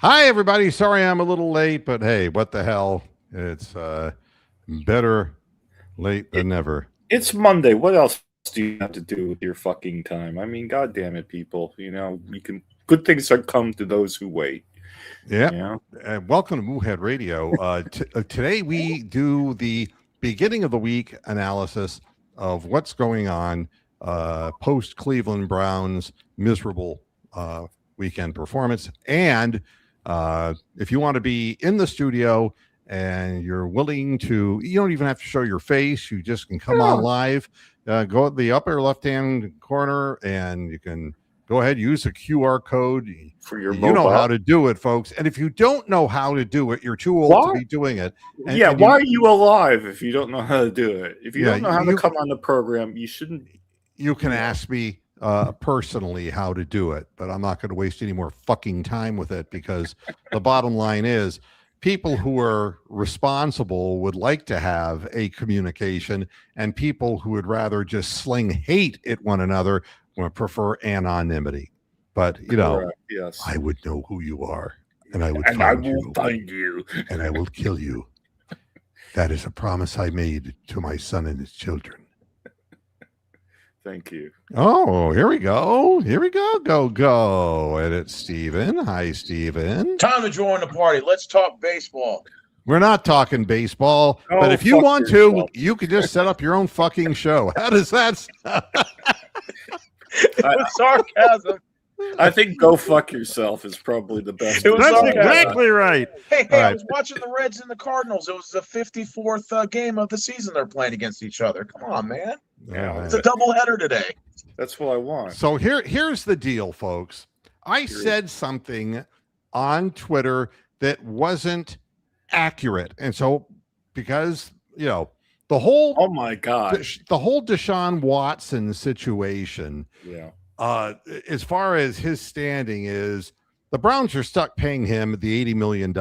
Hi, everybody. Sorry I'm a little late, but hey, what the hell? It's better late It, than never. it's Monday. What else do you have to do with your fucking time? I mean, God damn it, people. You can good things are come to those who wait. Yeah. You know? Welcome to Moohead Radio. Today we do the beginning of the week analysis of what's going on post Cleveland Browns miserable weekend performance. And if you want to be in the studio and you're willing to, you don't even have to show your face. You just can come on live. Go at the upper left-hand corner and you can go ahead, use the QR code. For your You know mobile. how to do it, folks. And if you don't know how to do it, you're too old Why? to be doing it. And why are you alive if you don't know how to do it? If you Yeah, don't know how to come on the program, you shouldn't. You can ask me personally how to do it, but I'm not going to waste any more fucking time with it because the bottom line is people who are responsible would like to have a communication, and people who would rather just sling hate at one another would prefer anonymity. But, Correct, yes. I would know who you are, and I would find you, and I will kill you. That is a promise I made to my son and his children. Thank you. Oh, here we go. Here we go. Go. And it's Steven. Hi, Steven. Time to join the party. Let's talk baseball. We're not talking baseball, but if you want to, you can just set up your own fucking show. How does that sound? With sarcasm. I think go fuck yourself is probably the best. That's exactly right. Hey, I was watching the Reds and the Cardinals. It was the 54th game of the season they're playing against each other. Come on, man. Yeah, it's a doubleheader today. That's what I want. So here's the deal, folks. I said something on Twitter that wasn't accurate. And so because, the whole oh my God, the whole Deshaun Watson situation, as far as his standing is, the Browns are stuck paying him the $80 million.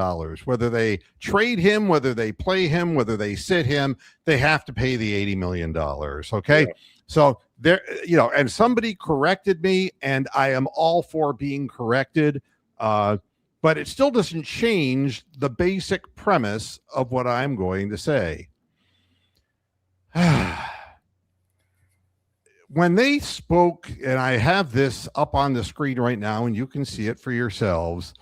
Whether they trade him, whether they play him, whether they sit him, they have to pay the $80 million. Okay. Yeah. So there, and somebody corrected me, and I am all for being corrected. But it still doesn't change the basic premise of what I'm going to say. When they spoke, and I have this up on the screen right now, and you can see it for yourselves,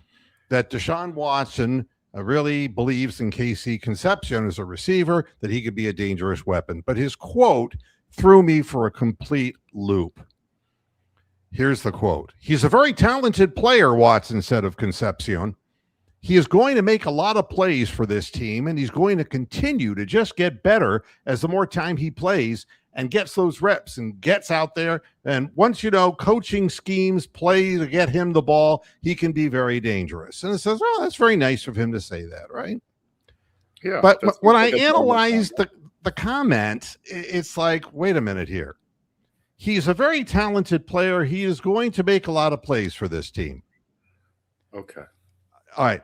that Deshaun Watson really believes in KC Concepcion as a receiver, that he could be a dangerous weapon. But his quote threw me for a complete loop. Here's the quote. He's a very talented player, Watson said of Concepcion. He is going to make a lot of plays for this team, and he's going to continue to just get better as the more time he plays and gets those reps and gets out there. And once, coaching schemes play to get him the ball, he can be very dangerous. And it says, oh, that's very nice of him to say that, right? Yeah. But when I analyze the comment, it's like, wait a minute here. He's a very talented player. He is going to make a lot of plays for this team. Okay. All right.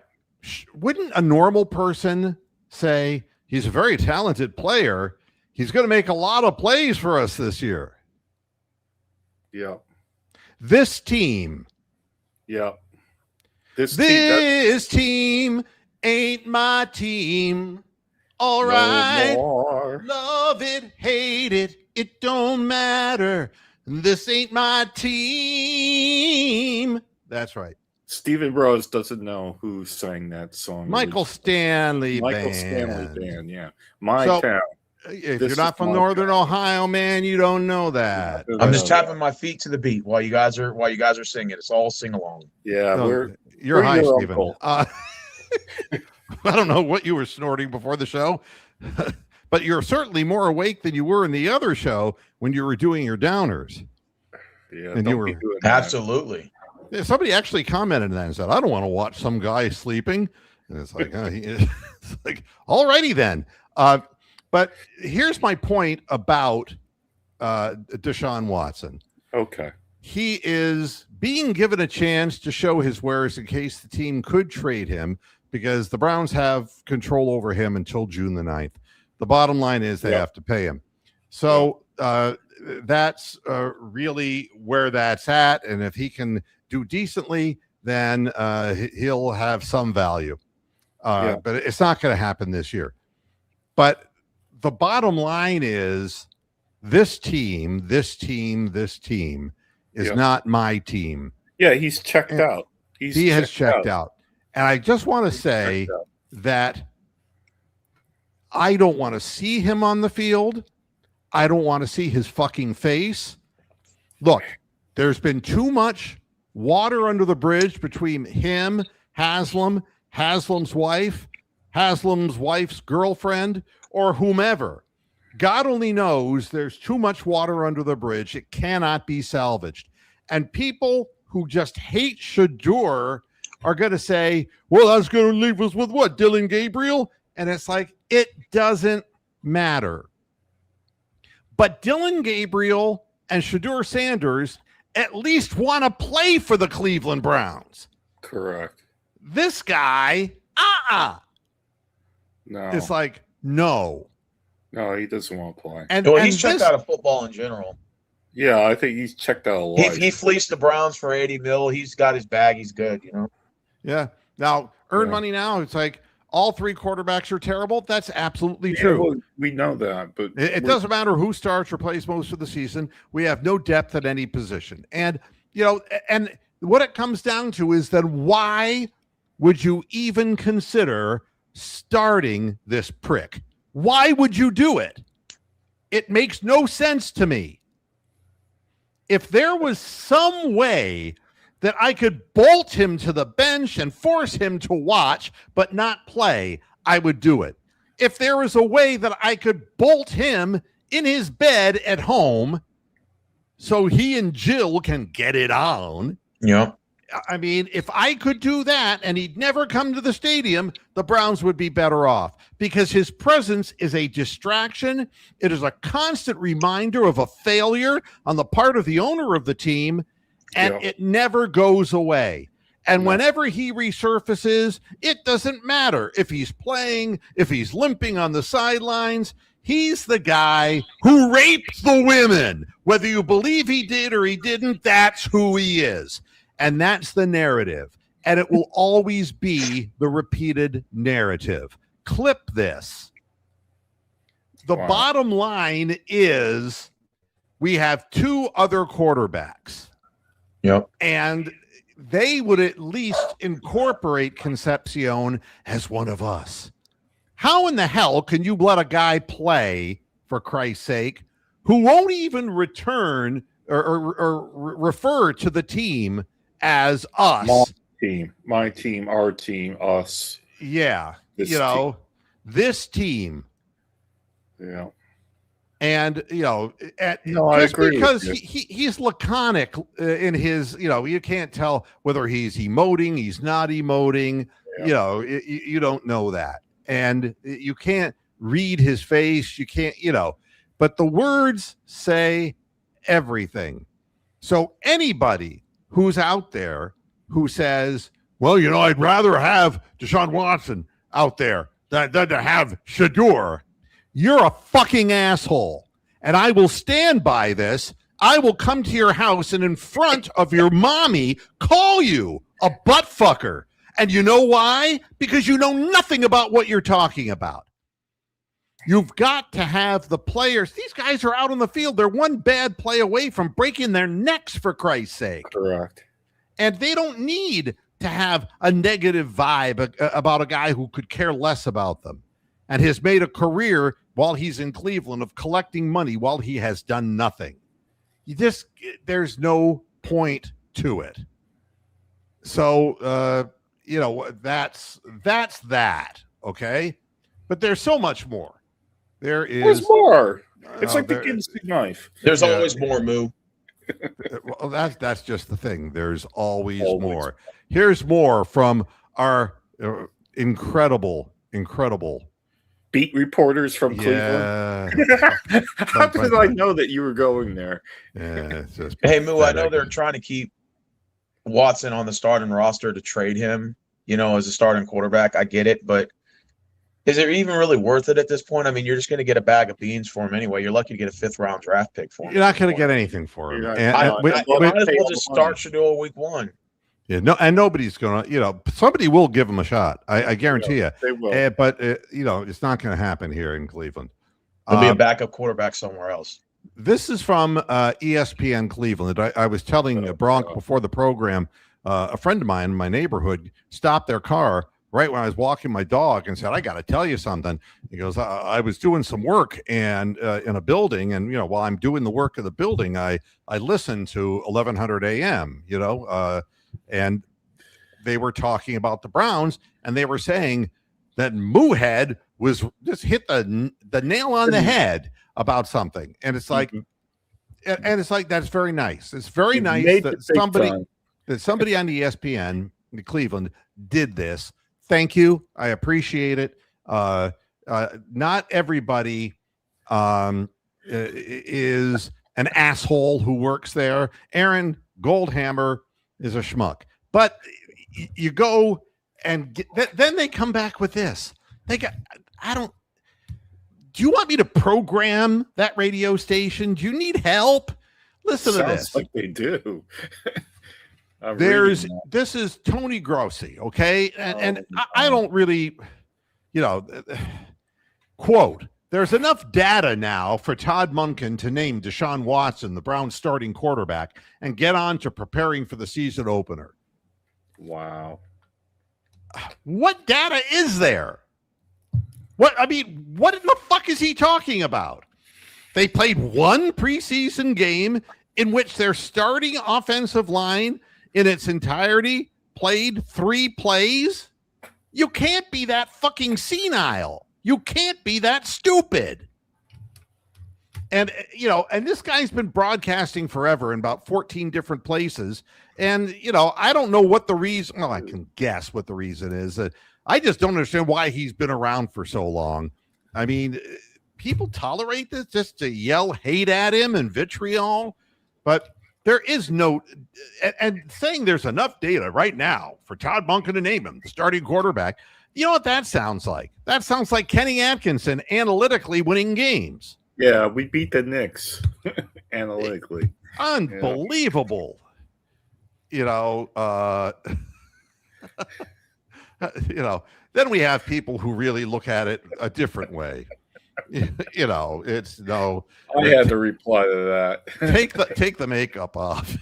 Wouldn't a normal person say he's a very talented player? He's going to make a lot of plays for us this year. Yeah. This team. Yeah. This team ain't my team. All right. Love it, hate it. It don't matter. This ain't my team. That's right. Stephen Rose doesn't know who sang that song. Michael Stanley Band, yeah. My town. If you're not from Northern Ohio, man, you don't know that. I'm just tapping my feet to the beat while you guys are singing. It's all sing along. Yeah, you're high, Stephen. I don't know what you were snorting before the show, but you're certainly more awake than you were in the other show when you were doing your downers. Yeah, and you were absolutely. Somebody actually commented on that and said, "I don't want to watch some guy sleeping." And it's like, it's like, alrighty then. But here's my point about Deshaun Watson. Okay. He is being given a chance to show his wares in case the team could trade him, because the Browns have control over him until June the 9th. The bottom line is they have to pay him. So that's really where that's at. And if he can do decently, then he'll have some value. Yeah. But it's not going to happen this year. But the bottom line is this team is not my team. Yeah, he's checked And out. He has checked out. And I just want to say that I don't want to see him on the field. I don't want to see his fucking face. Look, there's been too much water under the bridge between him, Haslam, Haslam's wife, Haslam's wife's girlfriend, or whomever. God only knows there's too much water under the bridge. It cannot be salvaged. And people who just hate Shadur are going to say, well, that's going to leave us with what? Dylan Gabriel? And it's like, it doesn't matter. But Dylan Gabriel and Shadur Sanders at least want to play for the Cleveland Browns. Correct. This guy, No. it's like, no. No, he doesn't want to play. And, Well, and he's checked this- out of football in general. Yeah, I think he's checked out a lot. He fleeced the Browns for $80 million. He's got his bag. He's good, you know. Yeah. Now, earn Yeah. money now. It's like all three quarterbacks are terrible. That's absolutely true. Well, we know that, but It doesn't matter who starts or plays most of the season. We have no depth at any position. And, you know, and what it comes down to is then why would you even consider starting this prick? Why would you do it? It makes no sense to me. If there was some way that I could bolt him to the bench and force him to watch but not play, I would do it. If there was a way that I could bolt him in his bed at home so he and Jill can get it on, Yeah. I mean, if I could do that and he'd never come to the stadium, the Browns would be better off because his presence is a distraction. It is a constant reminder of a failure on the part of the owner of the team, and it never goes away. And whenever he resurfaces, it doesn't matter if he's playing, if he's limping on the sidelines. He's the guy who raped the women. Whether you believe he did or he didn't, that's who he is. And that's the narrative. And it will always be the repeated narrative. Clip this. The bottom line is we have two other quarterbacks. Yep. And they would at least incorporate Concepcion as one of us. How in the hell can you let a guy play, for Christ's sake, who won't even return or refer to the team as us? My team, our team, us. Yeah. This team. Yeah. And, I just agree because with you. he's laconic in his, you can't tell whether he's emoting, he's not emoting, you don't know that. And you can't read his face. You can't, but the words say everything. So anybody who's out there who says, well, I'd rather have Deshaun Watson out there than to have Shadur, you're a fucking asshole. And I will stand by this. I will come to your house and in front of your mommy call you a butt fucker. And you know why? Because you know nothing about what you're talking about. You've got to have the players. These guys are out on the field. They're one bad play away from breaking their necks, for Christ's sake. Correct. And they don't need to have a negative vibe about a guy who could care less about them and has made a career while he's in Cleveland of collecting money while he has done nothing. There's no point to it. So, that's that. Okay. But there's so much more. There's more. It's like the Ginseng knife. There's always more, Moo. Well, that's just the thing. There's always more. Here's more from our incredible beat reporters from Cleveland. How did I know that you were going there? Yeah, it's just hey, Moo, I know they're trying to keep Watson on the starting roster to trade him, as a starting quarterback. I get it, but is it even really worth it at this point? I mean, you're just going to get a bag of beans for him anyway. You're lucky to get a 5th-round draft pick for him. You're not going to get anything for him. Might as well just start Shadur week 1. Yeah, no, and nobody's gonna, somebody will give him a shot. I guarantee you. They will. But it's not going to happen here in Cleveland. He'll be a backup quarterback somewhere else. This is from ESPN Cleveland. I was telling Bronk before the program, a friend of mine in my neighborhood stopped their car right when I was walking my dog and said, "I got to tell you something." He goes, "I was doing some work and in a building, and while I'm doing the work of the building, I listen to 1100 a.m. And they were talking about the Browns, and they were saying that Moohead was just hit the nail on the head about something, and it's like, and it's like that's very nice. It's very nice that somebody on the ESPN in Cleveland did this. Thank you, I appreciate it. Not everybody is an asshole who works there. Aaron Goldhammer is a schmuck, but you go and then they come back with this. Do you want me to program that radio station? Do you need help? Listen to this. Like they do. This is Tony Grossi, okay? And I don't really, quote, "There's enough data now for Todd Monken to name Deshaun Watson the Browns starting quarterback and get on to preparing for the season opener." Wow. What data is there? What in the fuck is he talking about? They played one preseason game in which their starting offensive line in its entirety played 3 plays. You can't be that fucking senile. You can't be that stupid. And, and this guy's been broadcasting forever in about 14 different places. And, I don't know what the reason, well, I can guess what the reason is. I just don't understand why he's been around for so long. I mean, people tolerate this just to yell hate at him and vitriol, but there is no, and saying there's enough data right now for Todd Monken to name him the starting quarterback. You know what that sounds like? That sounds like Kenny Atkinson analytically winning games. Yeah, we beat the Knicks analytically. Unbelievable. Then we have people who really look at it a different way. It's no. I had to reply to that. take the makeup off.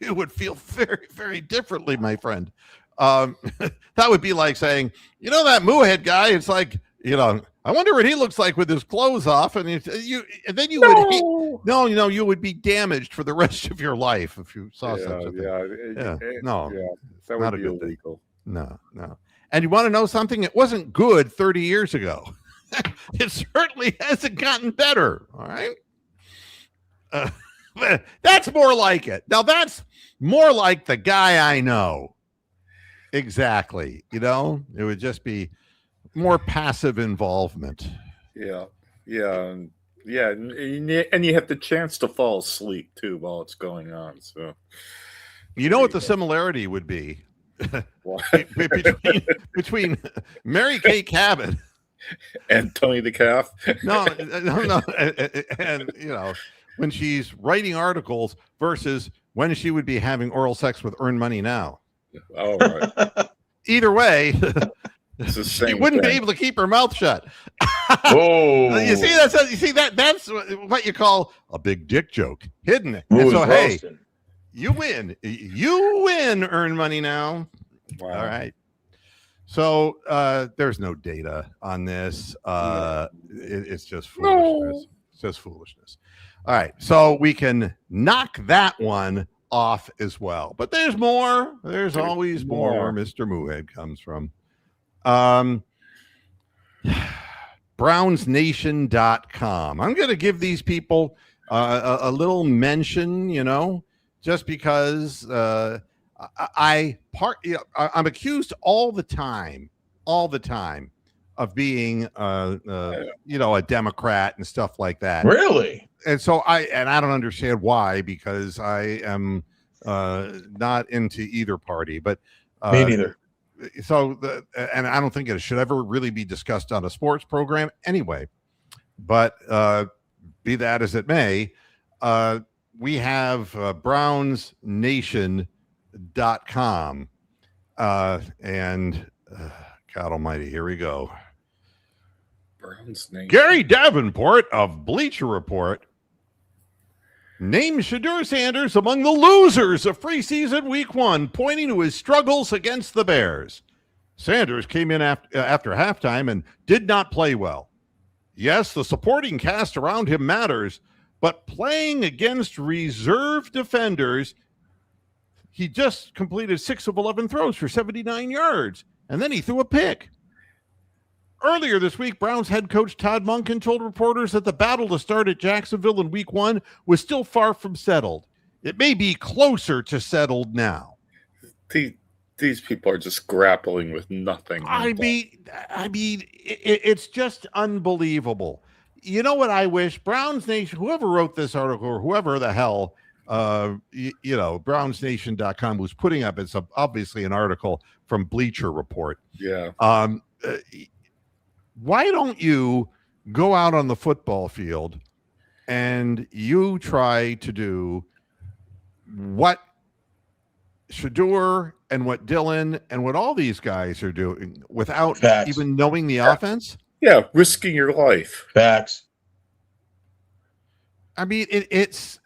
You would feel very, very differently, my friend. That would be like saying, that Moohead guy. It's like, I wonder what he looks like with his clothes off, and you would be damaged for the rest of your life if you saw such a thing. That would be illegal. No. And you want to know something? It wasn't good 30 years ago. It certainly hasn't gotten better. All right. That's more like it. Now that's more like the guy I know. Exactly. It would just be more passive involvement. Yeah. And you have the chance to fall asleep too while it's going on. So, what the similarity would be between Mary Kay Cabot and Tony the Calf. No, and when she's writing articles versus when she would be having oral sex with Earn Money Now. Oh, right. Either way, it's the same. She wouldn't be able to keep her mouth shut. Oh, you see that's what you call a big dick joke, hidden. And so roasting. You win, Earn Money Now. Wow. All right. So there's no data on this. It's just foolishness. No. It's just foolishness. All right. So we can knock that one off as well. But there's more. There's always more where Mr. Moohead comes from. BrownsNation.com. I'm going to give these people a little mention, just because I'm accused all the time of being a Democrat and stuff like that. Really? And so I don't understand why, because I am not into either party, but me neither. So and I don't think it should ever really be discussed on a sports program anyway. But be that as it may, we have Browns Nation Browns.com. And God almighty, here we go. Browns name. Gary Davenport of Bleacher Report named Shedeur Sanders among the losers of preseason week 1, pointing to his struggles against the Bears. Sanders came in after halftime and did not play well. Yes, the supporting cast around him matters, but playing against reserve defenders, he just completed 6 of 11 throws for 79 yards, and then he threw a pick. Earlier this week, Browns head coach Todd Monken told reporters that the battle to start at Jacksonville in week 1 was still far from settled. It may be closer to settled now. These people are just grappling with nothing. I mean, it's just unbelievable. You know what I wish? Browns Nation, whoever wrote this article or whoever the hell, brownsnation.com was putting up, it's obviously an article from Bleacher Report. Yeah. Why don't you go out on the football field and you try to do what Shedeur and what Dylan and what all these guys are doing without even knowing the offense? Yeah, risking your life. Facts. I mean, it's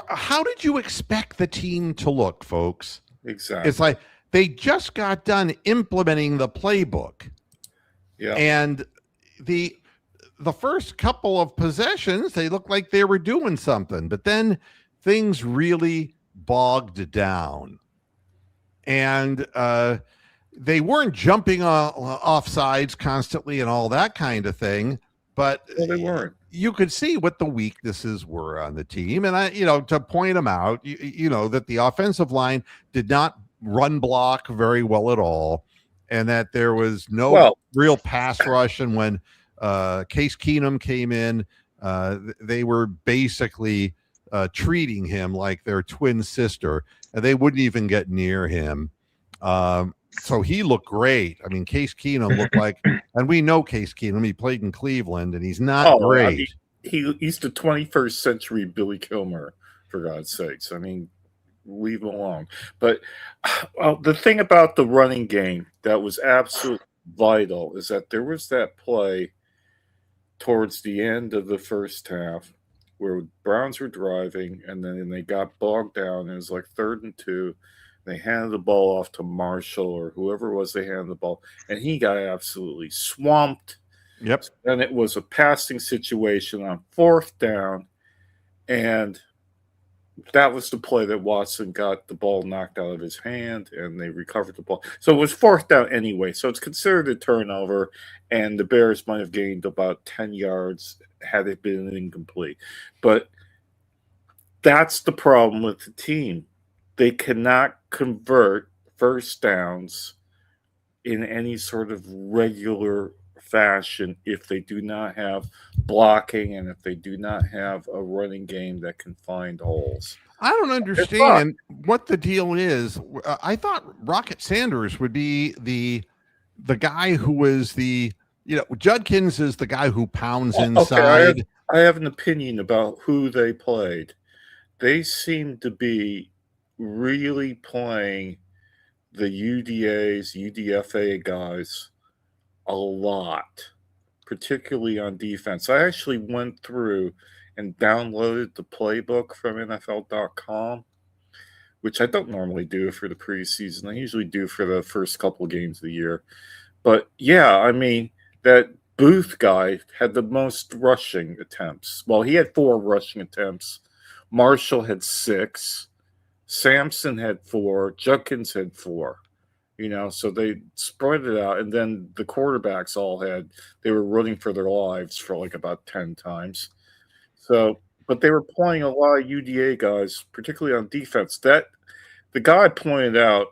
how did you expect the team to look, folks? Exactly. It's like they just got done implementing the playbook. Yeah. And the first couple of possessions, they looked like they were doing something, but then things really bogged down. And they weren't jumping off sides constantly and all that kind of thing, but they weren't. You could see what the weaknesses were on the team. And to point them out, that the offensive line did not run block very well at all, and that there was no real pass rush. And when Case Keenum came in, they were basically treating him like their twin sister, and they wouldn't even get near him. So he looked great. I mean, Case Keenum looked like, and we know Case Keenum, he played in Cleveland, and he's not great. I mean, he's the 21st century Billy Kilmer, for God's sakes. I mean, leave him alone. But the thing about the running game that was absolutely vital is that there was that play towards the end of the first half where Browns were driving, and then they got bogged down. It was like 3rd and 2. They handed the ball off to Marshall or whoever it was they handed the ball, and he got absolutely swamped. Yep. And it was a passing situation on 4th down, and that was the play that Watson got the ball knocked out of his hand, and they recovered the ball. So it was 4th down anyway, so it's considered a turnover, and the Bears might have gained about 10 yards had it been incomplete. But that's the problem with the team. They cannot convert first downs in any sort of regular fashion if they do not have blocking and if they do not have a running game that can find holes. I don't understand what the deal is. I thought Rocket Sanders would be the guy who was Judkins is the guy who pounds inside. Okay, I have an opinion about who they played. They seem to be really playing the UDAs, UDFA guys a lot, particularly on defense. I actually went through and downloaded the playbook from NFL.com, which I don't normally do for the preseason. I usually do for the first couple games of the year. But yeah, I mean, that Booth guy had the most rushing attempts. Well, he had 4 rushing attempts. Marshall had 6. Sampson had 4. Judkins had 4. So they spread it out. And then the quarterbacks they were running for their lives for like about 10 times. So, but they were playing a lot of UDA guys, particularly on defense. That the guy pointed out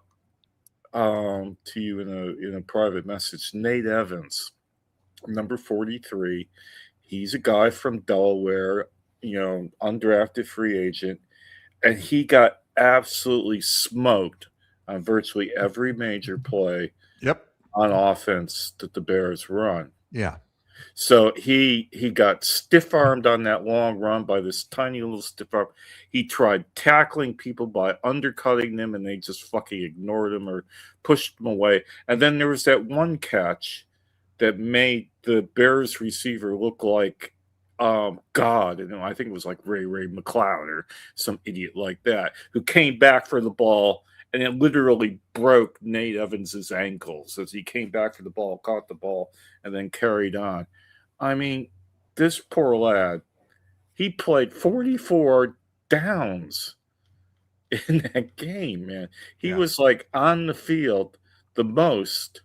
to you in a private message, Nate Evans, number 43. He's a guy from Delaware, undrafted free agent, and he got absolutely smoked on virtually every major play Yep. on offense that the Bears run. Yeah. So he got stiff-armed on that long run by this tiny little stiff arm. He tried tackling people by undercutting them, and they just fucking ignored him or pushed him away. And then there was that one catch that made the Bears receiver look like God. And I think it was like Ray McCloud or some idiot like that, who came back for the ball, and it literally broke Nate Evans's ankles as he came back for the ball, caught the ball, and then carried on. I mean, this poor lad, he played 44 downs in that game, man. He was like on the field the most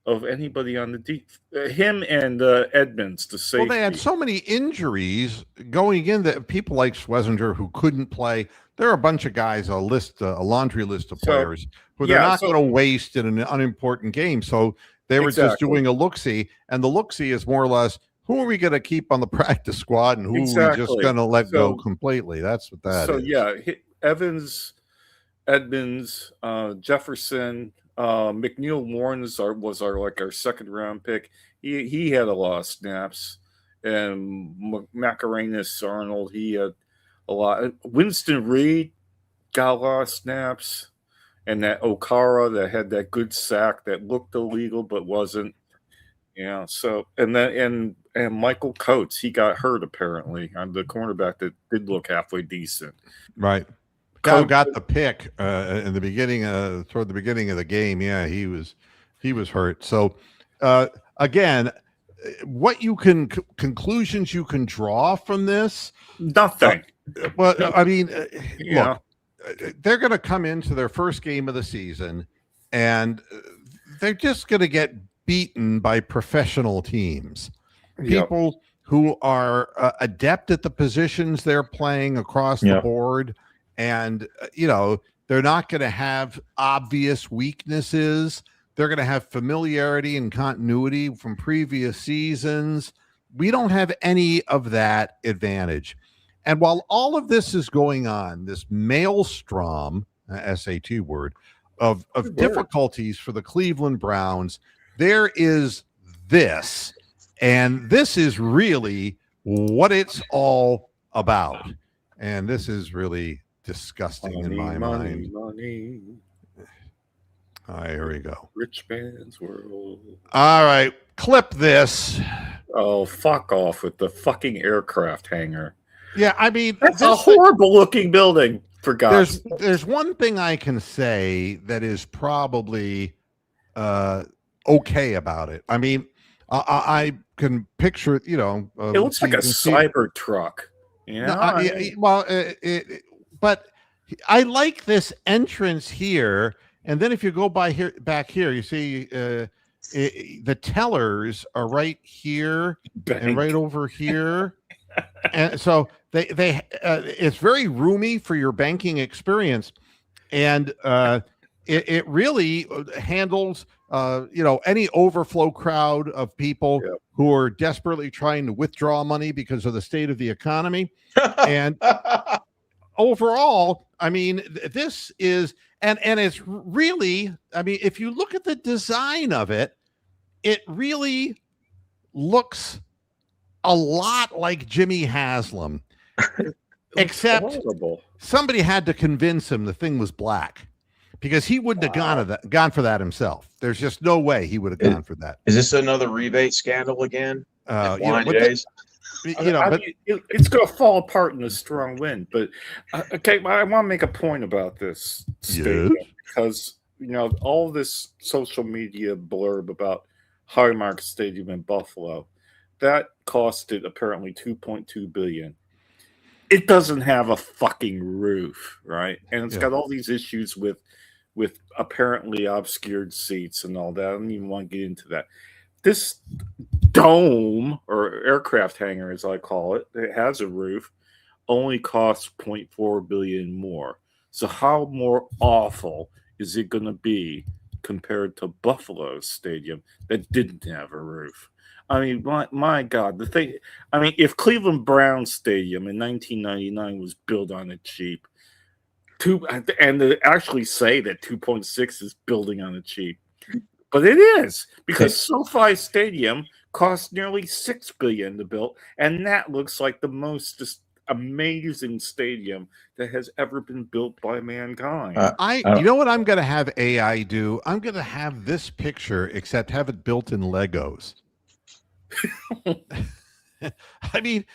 of anybody on the deep. Him and Edmonds, the safety. Well, they had so many injuries going in that people like Schlesinger who couldn't play. There are a bunch of guys, a laundry list of players who they're not going to waste in an unimportant game. So they were just doing a look-see, and the look-see is more or less, who are we going to keep on the practice squad and who are we just going to let go completely? That's what that is. So, yeah, Evans, Edmonds, Jefferson, McNeil Warren was our second round pick. He had a lot of snaps, and Macarenas Arnold, he had a lot. Winston Reed got a lot of snaps, and that Okara that had that good sack that looked illegal but wasn't. Yeah. So and Michael Coates, he got hurt apparently on the cornerback that did look halfway decent. Right. Coe got the pick in the beginning, toward the beginning of the game. Yeah, he was hurt. So again, what conclusions you can draw from this? Nothing. Well, I mean, look, they're going to come into their first game of the season, and they're just going to get beaten by professional teams, people who are adept at the positions they're playing across the board. And, they're not going to have obvious weaknesses. They're going to have familiarity and continuity from previous seasons. We don't have any of that advantage. And while all of this is going on, this maelstrom, SAT word, of difficulties for the Cleveland Browns, there is this. And this is really what it's all about. And this is really disgusting in my mind. Money. All right, here we go. Rich man's world. All right, clip this. Oh, fuck off with the fucking aircraft hangar. Yeah, I mean, that's a horrible looking building. For God's sake. There's one thing I can say that is probably okay about it. I mean, I can picture, it looks like a cyber truck. But I like this entrance here, and then if you go back here, you see the tellers are right here and right over here, and so they it's very roomy for your banking experience, and it really handles any overflow crowd of people who are desperately trying to withdraw money because of the state of the economy. And overall, I mean, this is, and it's really, I mean, if you look at the design of it, it really looks a lot like Jimmy Haslam, except somebody had to convince him the thing was black, because he wouldn't have gone for that himself. There's just no way he would have gone for that. Is this another rebate scandal again? It's going to fall apart in a strong wind. But okay, I want to make a point about this statement, because all this social media blurb about Highmark Stadium in Buffalo, that costed apparently $2.2 billion. It doesn't have a fucking roof, right? And it's got all these issues with apparently obscured seats and all that. I don't even want to get into that. This dome, or aircraft hangar as I call it, it has a roof, only costs $0.4 billion more. So how more awful is it going to be compared to Buffalo Stadium that didn't have a roof? I mean, my God, the thing. I mean, if Cleveland Browns Stadium in 1999 was built on it cheap, and they actually say that 2.6 is building on it cheap, but it is, because SoFi Stadium cost nearly $6 billion to build, and that looks like the most just amazing stadium that has ever been built by mankind. You know what I'm going to have AI do? I'm going to have this picture, except have it built in Legos. I mean,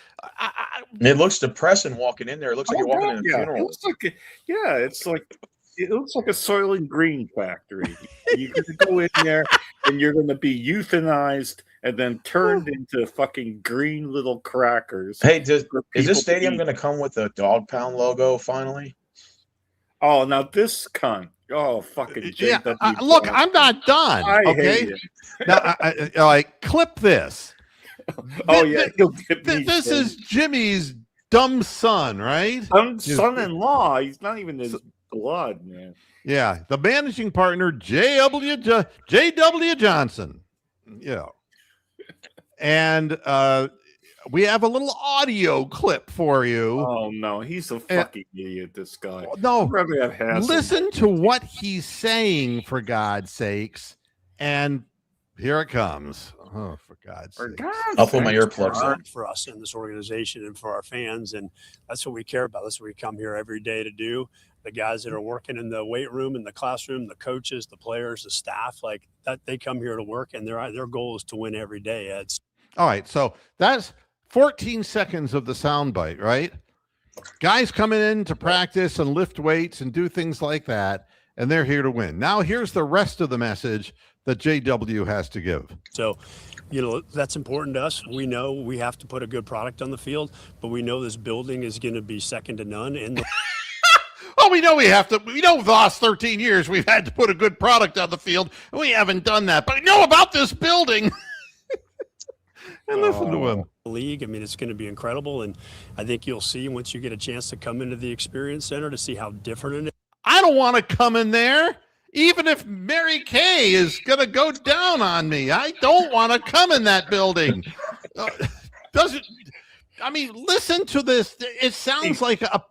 it looks depressing walking in there. It looks like you're walking in a funeral. It looks like it looks like a Soylent Green factory. You're going to go in there and you're going to be euthanized and then turned into fucking green little crackers. Hey, is this stadium going to come with a Dog Pound logo finally? Oh, now this cunt. Oh, fucking JW. Yeah, look, I'm not done. Okay, now I clip this. This is Jimmy's dumb son, right? Son-in-law. He's not even his blood, man. Yeah, the managing partner, J.W. Johnson. Yeah, and we have a little audio clip for you. Oh no, he's a fucking idiot. This guy. No, listen to what he's saying, for God's sakes, and here it comes. Oh, for God's sake. I'll put my earplugs in. For us in this organization and for our fans. And that's what we care about. That's what we come here every day to do. The guys that are working in the weight room, in the classroom, the coaches, the players, the staff, like that, they come here to work, and their goal is to win every day. Ed. All right. So that's 14 seconds of the soundbite, right? Guys coming in to practice and lift weights and do things like that, and they're here to win. Now here's the rest of the message that JW has to give. So, that's important to us. We know we have to put a good product on the field, but we know this building is going to be second to none. Oh, we know we have to. We know the last 13 years we've had to put a good product on the field, and we haven't done that. But I know about this building. And listen to him. League. I mean, it's going to be incredible, and I think you'll see once you get a chance to come into the Experience Center to see how different it is. I don't want to come in there. Even if Mary Kay is going to go down on me, I don't want to come in that building. Listen to this. It sounds like a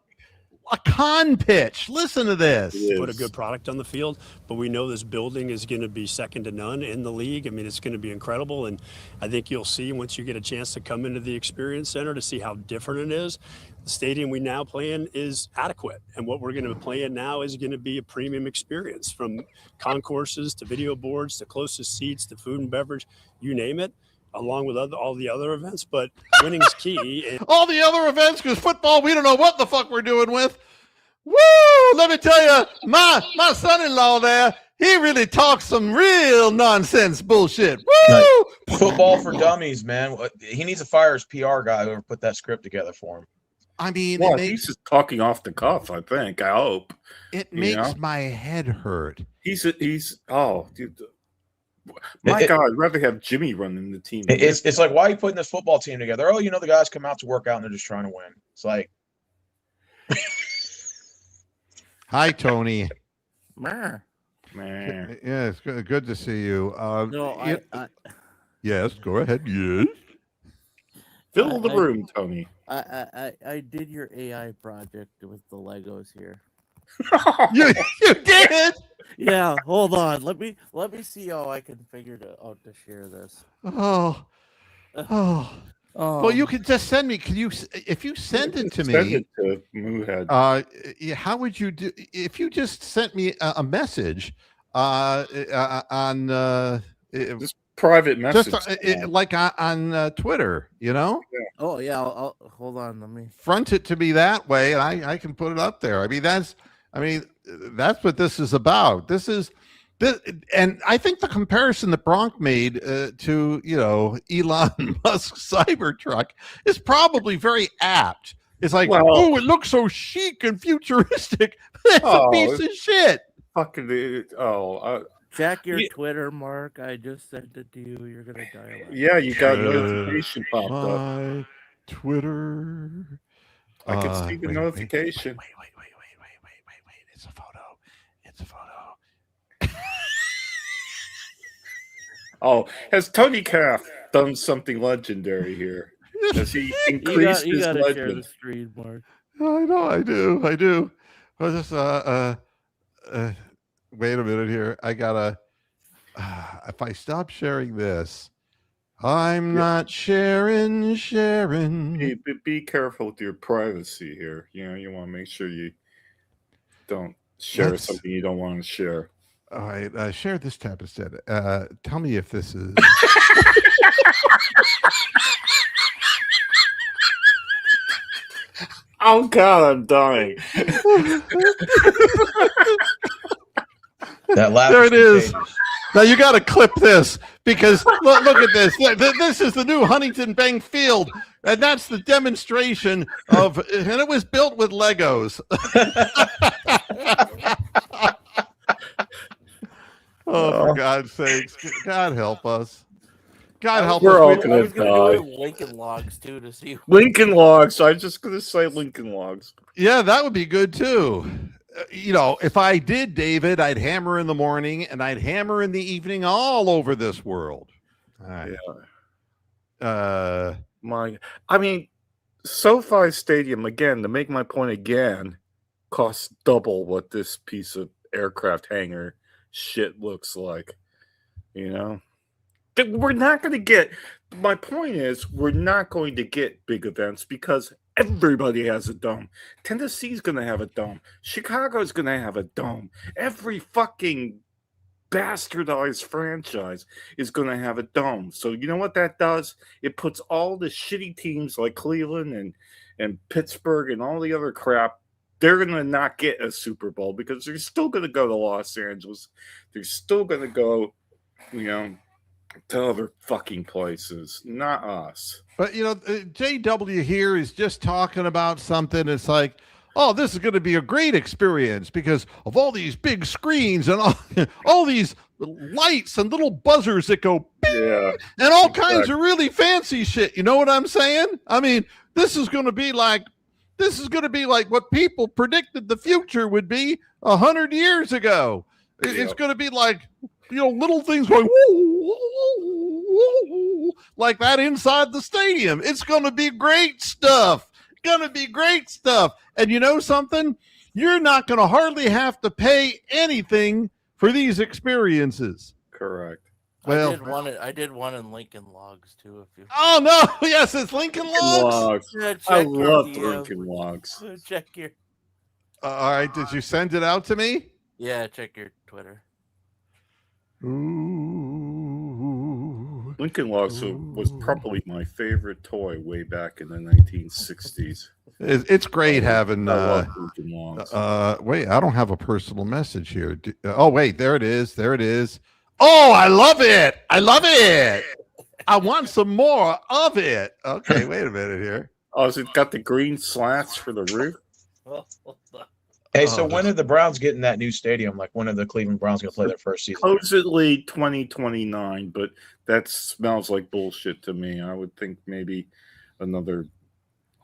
con pitch. Listen to this. Put a good product on the field, but we know this building is going to be second to none in the league. I mean, it's going to be incredible, and I think you'll see once you get a chance to come into the Experience Center to see how different it is. The stadium we now play in is adequate, and what we're going to play in now is going to be a premium experience, from concourses to video boards to closest seats to food and beverage, you name it, along with all the other events. But winning's key. And all the other events, because football, we don't know what the fuck we're doing with. Woo! Let me tell you, my son-in-law there, he really talks some real nonsense bullshit. Woo! Football for dummies, man. He needs to fire his PR guy whoever put that script together for him. I mean, he's just talking off the cuff, I think. I hope. It makes my head hurt. Dude. My God, I'd rather have Jimmy running the team. It's like, why are you putting this football team together? Oh, the guys come out to work out and they're just trying to win. It's like, hi, Tony. Man. Yeah, it's good to see you. Yes, go ahead. Yes. Fill the room, Tony. I did your AI project with the Legos here. you did? Yeah, hold on. Let me see how I can figure out to share this. Oh. Well, you can just send me. Can you? If you send it to me, send it to Moohead. How would you do? If you just sent me a message on just private message, just like on Twitter, Yeah. Oh yeah. I'll hold on. Let me front it to me that way, and I can put it up there. I mean, that's what this is about. This, and I think the comparison that Bronk made to Elon Musk's Cybertruck is probably very apt. It's like, it looks so chic and futuristic. It's a piece of shit. Fucking check your Twitter, Mark. I just sent it to you. You're gonna dial it. Yeah, you got a notification popped up. Twitter. I can see the notification. Wait. It's a photo. Has Tony Calf done something legendary here? Has he increased his legend? Share the screen, Mark. I know, I do. I just wait a minute here. I gotta. If I stop sharing this, I'm not sharing. Be careful with your privacy here. You know, you want to make sure you don't share That's- something you don't want to share. All right, share this tab instead. Tell me if this is. Oh God, I'm dying. That laugh There it is. contagious. Now you got to clip this because look at this. This is the new Huntington Bank Field, and that's the demonstration of. And it was built with Legos. Oh, for God's sakes! God help us! God help We're us! all We- gonna I was gonna go die. to Lincoln Logs too to see. Lincoln Logs. I was just gonna say Lincoln Logs. Yeah, that would be good too. You know, if I did, David, I'd hammer in the morning and I'd hammer in the evening all over this world. All right. Yeah. I mean, SoFi Stadium, again, to make my point again, costs double what this piece of aircraft hangar shit looks like. You know? We're not going to get, my point is, we're not going to get big events because everybody has a dome. Tennessee's going to have a dome. Chicago's going to have a dome. Every fucking bastardized franchise is going to have a dome. So you know what that does? It puts all the shitty teams like Cleveland and Pittsburgh and all the other crap, they're going to not get a Super Bowl because they're still going to go to Los Angeles. They're still going to go, you know, to other fucking places, not us. But, you know, JW here is just talking about something. It's like, oh, this is going to be a great experience because of all these big screens and all these lights and little buzzers that go bing, Yeah. and all kinds of really fancy shit. You know what I'm saying? I mean, this is going to be like what people predicted the future would be 100 years ago. It's going to be like, you know, little things going like that inside the stadium. It's going to be great stuff. And you know something? You're not going to hardly have to pay anything for these experiences. Correct. Well, I did one in Lincoln Logs too. If you oh no, yes, it's Lincoln Logs. Yeah, I check your love DM. Lincoln Logs. Check your All right, did you send it out to me? yeah, check your Twitter. Ooh. Lincoln Logs was probably my favorite toy way back in the 1960s. It's great having. I love Lincoln Logs. Wait, I don't have a personal message here. Oh, wait, there it is. Oh, I love it. I want some more of it. Okay, wait a minute here. Oh, has it got the green slats for the roof? Hey, so Oh. when are the Browns getting that new stadium? Like, when are the Cleveland Browns going to play their first season? Supposedly 2029, but that smells like bullshit to me. I would think maybe another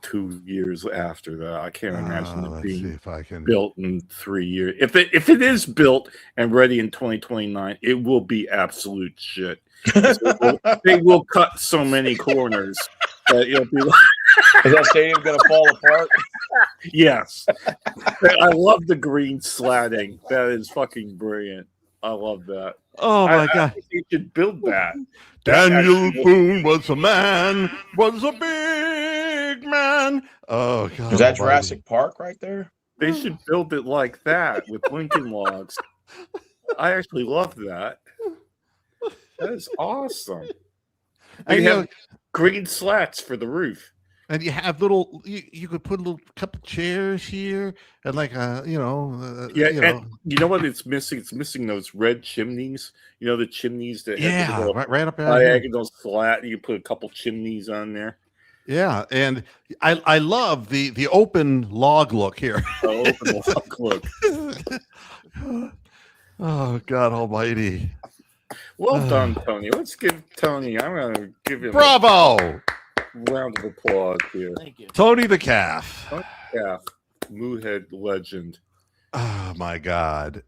2 years after that. I can't imagine it Let's see being if I can. built in 3 years. If it is built and ready in 2029, it will be absolute shit. They will cut so many corners that it'll be like, Is that stadium going to fall apart? yes. I love the green slatting. That is fucking brilliant. I love that. Oh my I God. think you should build that. Daniel Boone was a man, was a big man. Oh God. Is that almighty. Jurassic Park right there? They should build it like that with Lincoln Logs. I actually love that. That is awesome. And, You you have know, green slats for the roof. and you have little. You could put a little couple chairs here, and like Yeah, you know. and you know what it's missing? It's missing those red chimneys. You know the chimneys that have the Yeah, little right up out here. diagonal slat. You put a couple chimneys on there. Yeah, and I love the open log look here. Oh, open the look. Oh God Almighty! Well done, Tony. Let's give Tony. I'm going to give him Bravo, a round of applause here. Thank you. Tony the Calf. Yeah, Moohead legend. Oh my God!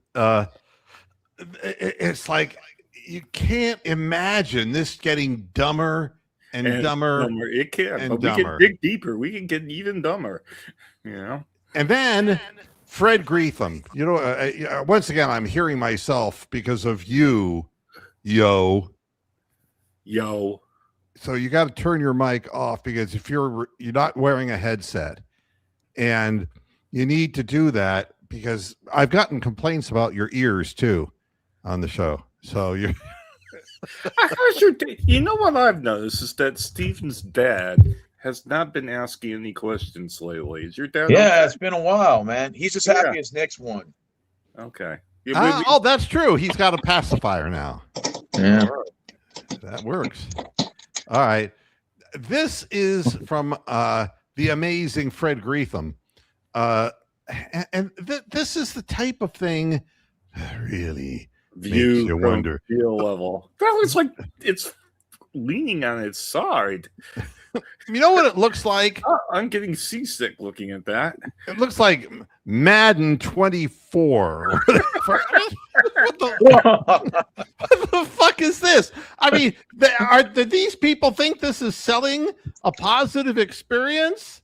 It's like you can't imagine this getting dumber and dumber. It can, and but dumber. we can dig deeper. We can get even dumber. You know. And then Fred Greetham. You know, once again, I'm hearing myself because of you, yo. so you got to turn your mic off, because if you're not wearing a headset, and you need to do that, because I've gotten complaints about your ears too on the show. So you're How's your day? You know what I've noticed is that Steven's dad has not been asking any questions lately. Is your dad? Yeah, okay? it's been a while, man. He's as happy as Nick's won. Okay. Yeah, oh, that's true. He's got a pacifier now. Yeah. That works. All right. This is from the amazing Fred Greetham. This is the type of thing that really view makes you from wonder. Field level. That looks like it's leaning on its side. You know what it looks like? I'm getting seasick looking at that. It looks like Madden 24. what the fuck is this? I mean, do these people think this is selling a positive experience?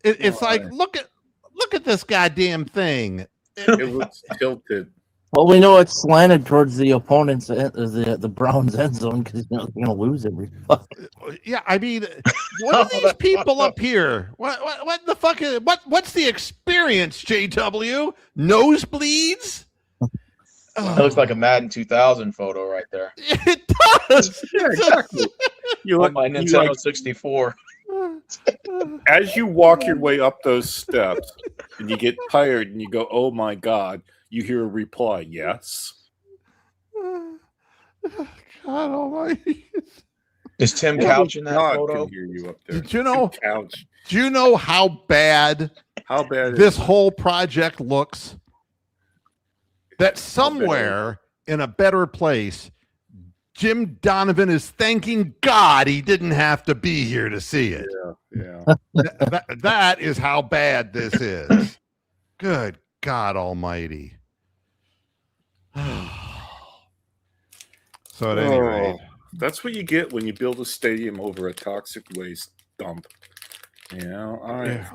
It's like, look at this goddamn thing. It looks tilted. Well, we know it's slanted towards the opponent's the Browns end zone because they're going to lose every fuck. Yeah, I mean, what are these people up here? What the fuck is what's the experience, JW? Nosebleeds? That looks like a Madden 2000 photo right there. It does. Yeah, exactly. You On my Nintendo 64. as you walk your way up those steps and you get tired and you go, "Oh my god," you hear a reply, "Yes." God almighty. Is Tim Couch in that God photo? can hear you up there. Did you know? Couch. Do you know how bad How bad is this it? whole project looks? That somewhere in a better place, Jim Donovan is thanking God he didn't have to be here to see it. Yeah. That is how bad this is. Good God almighty. So at any rate, That's what you get when you build a stadium over a toxic waste dump. You know, all right. yeah.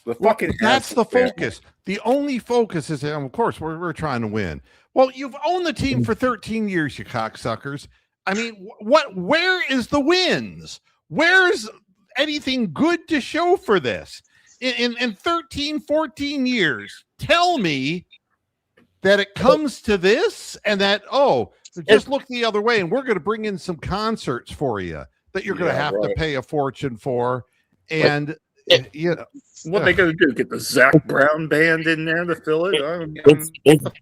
The Well, fucking that's the asshole focus. The only focus is, and of course, we're trying to win. Well, you've owned the team for 13 years, you cocksuckers. I mean, where is the wins? Where's anything good to show for this? In 13, 14 years, tell me that it comes to this and that, just look the other way and we're going to bring in some concerts for you that you're going to have to pay a fortune for. And, you know. What they going to do? Get the Zach Brown band in there to fill it?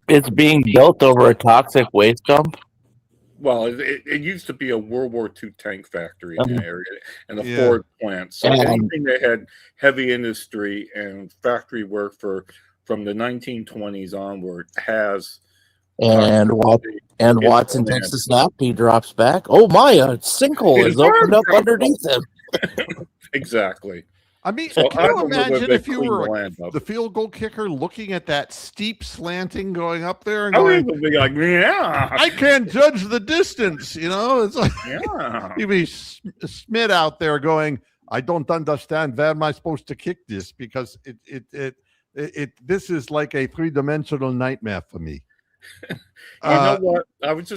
It's being built over a toxic waste dump. Well, it used to be a World War II tank factory in that area and a Yeah. Ford plant. So anything that had heavy industry and factory work from the 1920s onward has. And Watson takes the snap. He drops back. Oh my! A sinkhole is opened up underneath him. Exactly. I mean, So can I you don't know imagine that if you they were cleaned the land up. the field goal kicker looking at that steep slanting going up there and I going, would be like, yeah, I can't judge the distance, you know? It's like yeah. you'd be Smith out there going, I don't understand. Where am I supposed to kick this? Because this is like a three-dimensional nightmare for me. You know what? I was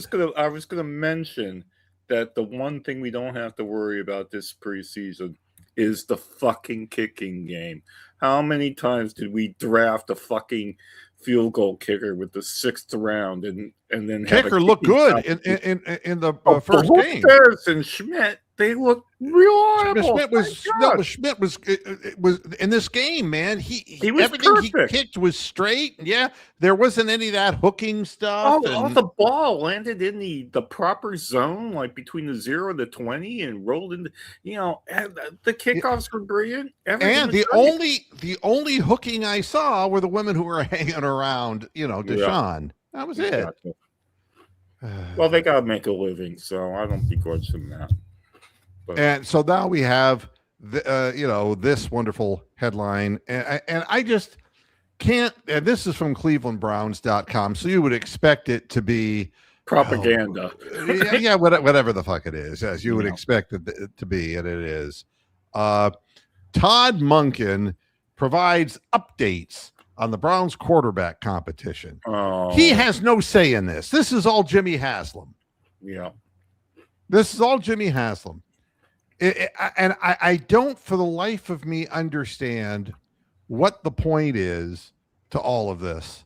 gonna mention that the one thing we don't have to worry about this preseason is the fucking kicking game. How many times did we draft a fucking field goal kicker with the 6th round and then Kicker looked good in the first game. And Schmidt, they look reliable. Schmidt was it was in this game, man. He was everything perfect. he kicked was straight. Yeah, there wasn't any of that hooking stuff. The ball landed in the proper zone, like between the 0 and the 20, and rolled into. And the kickoffs were brilliant. And the only hooking I saw were the women who were hanging around. Deshaun. That was it. Exactly. Well, they got to make a living, so I don't begrudge them that. But. And so now we have this wonderful headline, and I just can't. And this is from ClevelandBrowns.com, so you would expect it to be propaganda. Whatever the fuck it is, as you would expect it to be, and it is. Todd Monken provides updates on the Browns quarterback competition. Oh. He has no say in this. This is all Jimmy Haslam. Yeah. This is all Jimmy Haslam. And I don't for the life of me understand what the point is to all of this.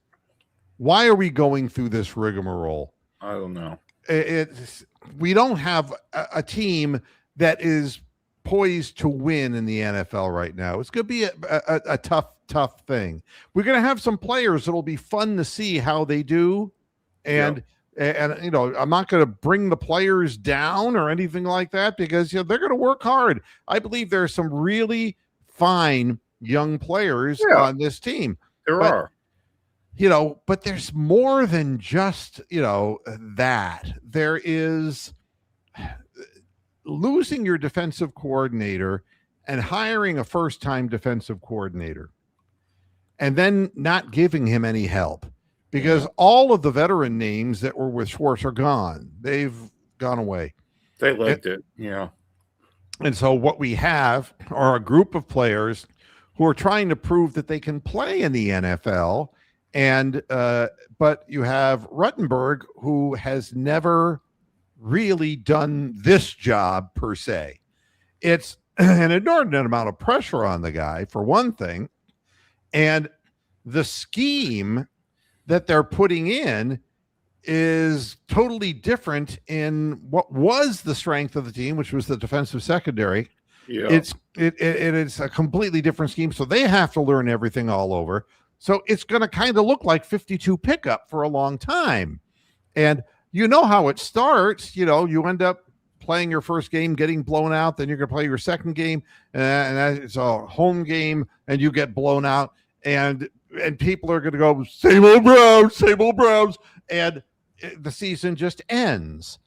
Why are we going through this rigmarole? I don't know. We don't have a team that is poised to win in the NFL right now. It's going to be a tough thing. We're going to have some players that'll be fun to see how they do. And you know, I'm not going to bring the players down or anything like that because, you know, they're going to work hard. I believe there are some really fine young players on this team. There are. You know, but there's more than just, you know, that. There is losing your defensive coordinator and hiring a first-time defensive coordinator and then not giving him any help because all of the veteran names that were with Schwartz are gone. They've gone away. They liked it. Yeah. And so what we have are a group of players who are trying to prove that they can play in the NFL. And but you have Ruttenberg, who has never really done this job per se. It's an inordinate amount of pressure on the guy, for one thing. And the scheme that they're putting in is totally different in what was the strength of the team, which was the defensive secondary. Yeah. It's a completely different scheme. So they have to learn everything all over. So it's going to kind of look like 52 pickup for a long time. And you know how it starts. You know, you end up playing your first game, getting blown out. Then you're going to play your second game. And it's a home game and you get blown out. And people are going to go, same old Browns. And the season just ends.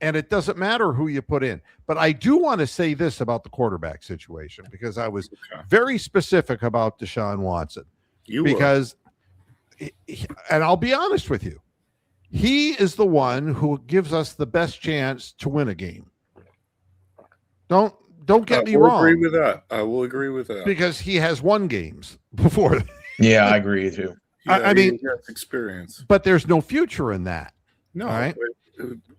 And it doesn't matter who you put in. But I do want to say this about the quarterback situation because I was very specific about Deshaun Watson. And I'll be honest with you, he is the one who gives us the best chance to win a game. Don't get me wrong. I will agree with that because he has won games before. Yeah, I agree too. Yeah, I mean, he has experience, but there's no future in that. No, all right.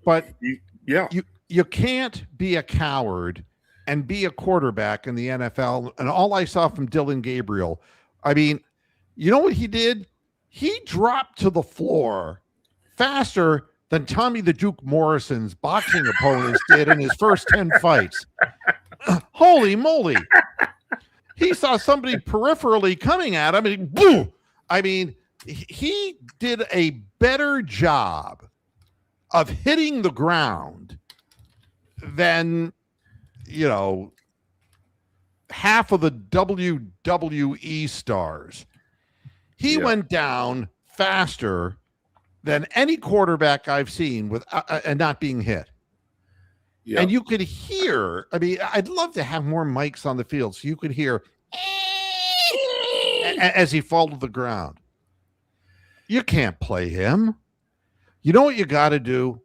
But you can't be a coward and be a quarterback in the NFL. And all I saw from Dylan Gabriel, I mean, you know what he did? He dropped to the floor faster than Tommy the Duke Morrison's boxing opponents did in his first 10 fights. Holy moly. He saw somebody peripherally coming at him and boom. I mean, he did a better job of hitting the ground than, you know, half of the WWE stars. He went down faster than any quarterback I've seen with and not being hit. Yeah. And you could hear, I mean, I'd love to have more mics on the field so you could hear as he fall to the ground. You can't play him. You know what you got to do?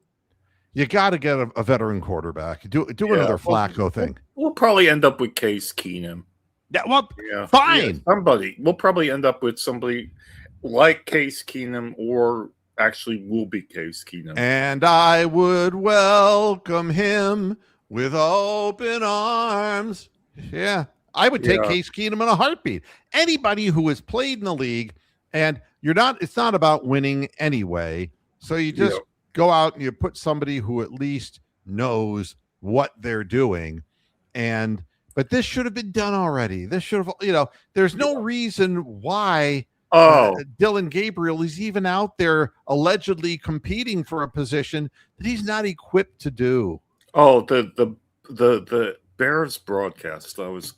You got to get a veteran quarterback. Do another Flacco thing. We'll probably end up with Case Keenum. Fine. We'll probably end up with somebody like Case Keenum, or actually will be Case Keenum. And I would welcome him with open arms. Yeah, I would take Case Keenum in a heartbeat. Anybody who has played in the league, and it's not about winning anyway. So you just go out and you put somebody who at least knows what they're doing. But this should have been done already. This should have, there's no reason why Dylan Gabriel is even out there allegedly competing for a position that he's not equipped to do. Oh, the Bears broadcast I was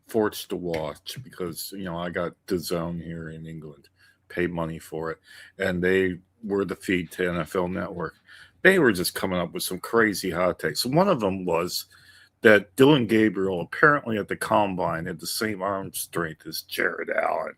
forced to watch because, I got DAZN here in England, paid money for it, and they were the feed to NFL Network. They were just coming up with some crazy hot takes. One of them was that Dylan Gabriel apparently at the combine had the same arm strength as Jared Allen.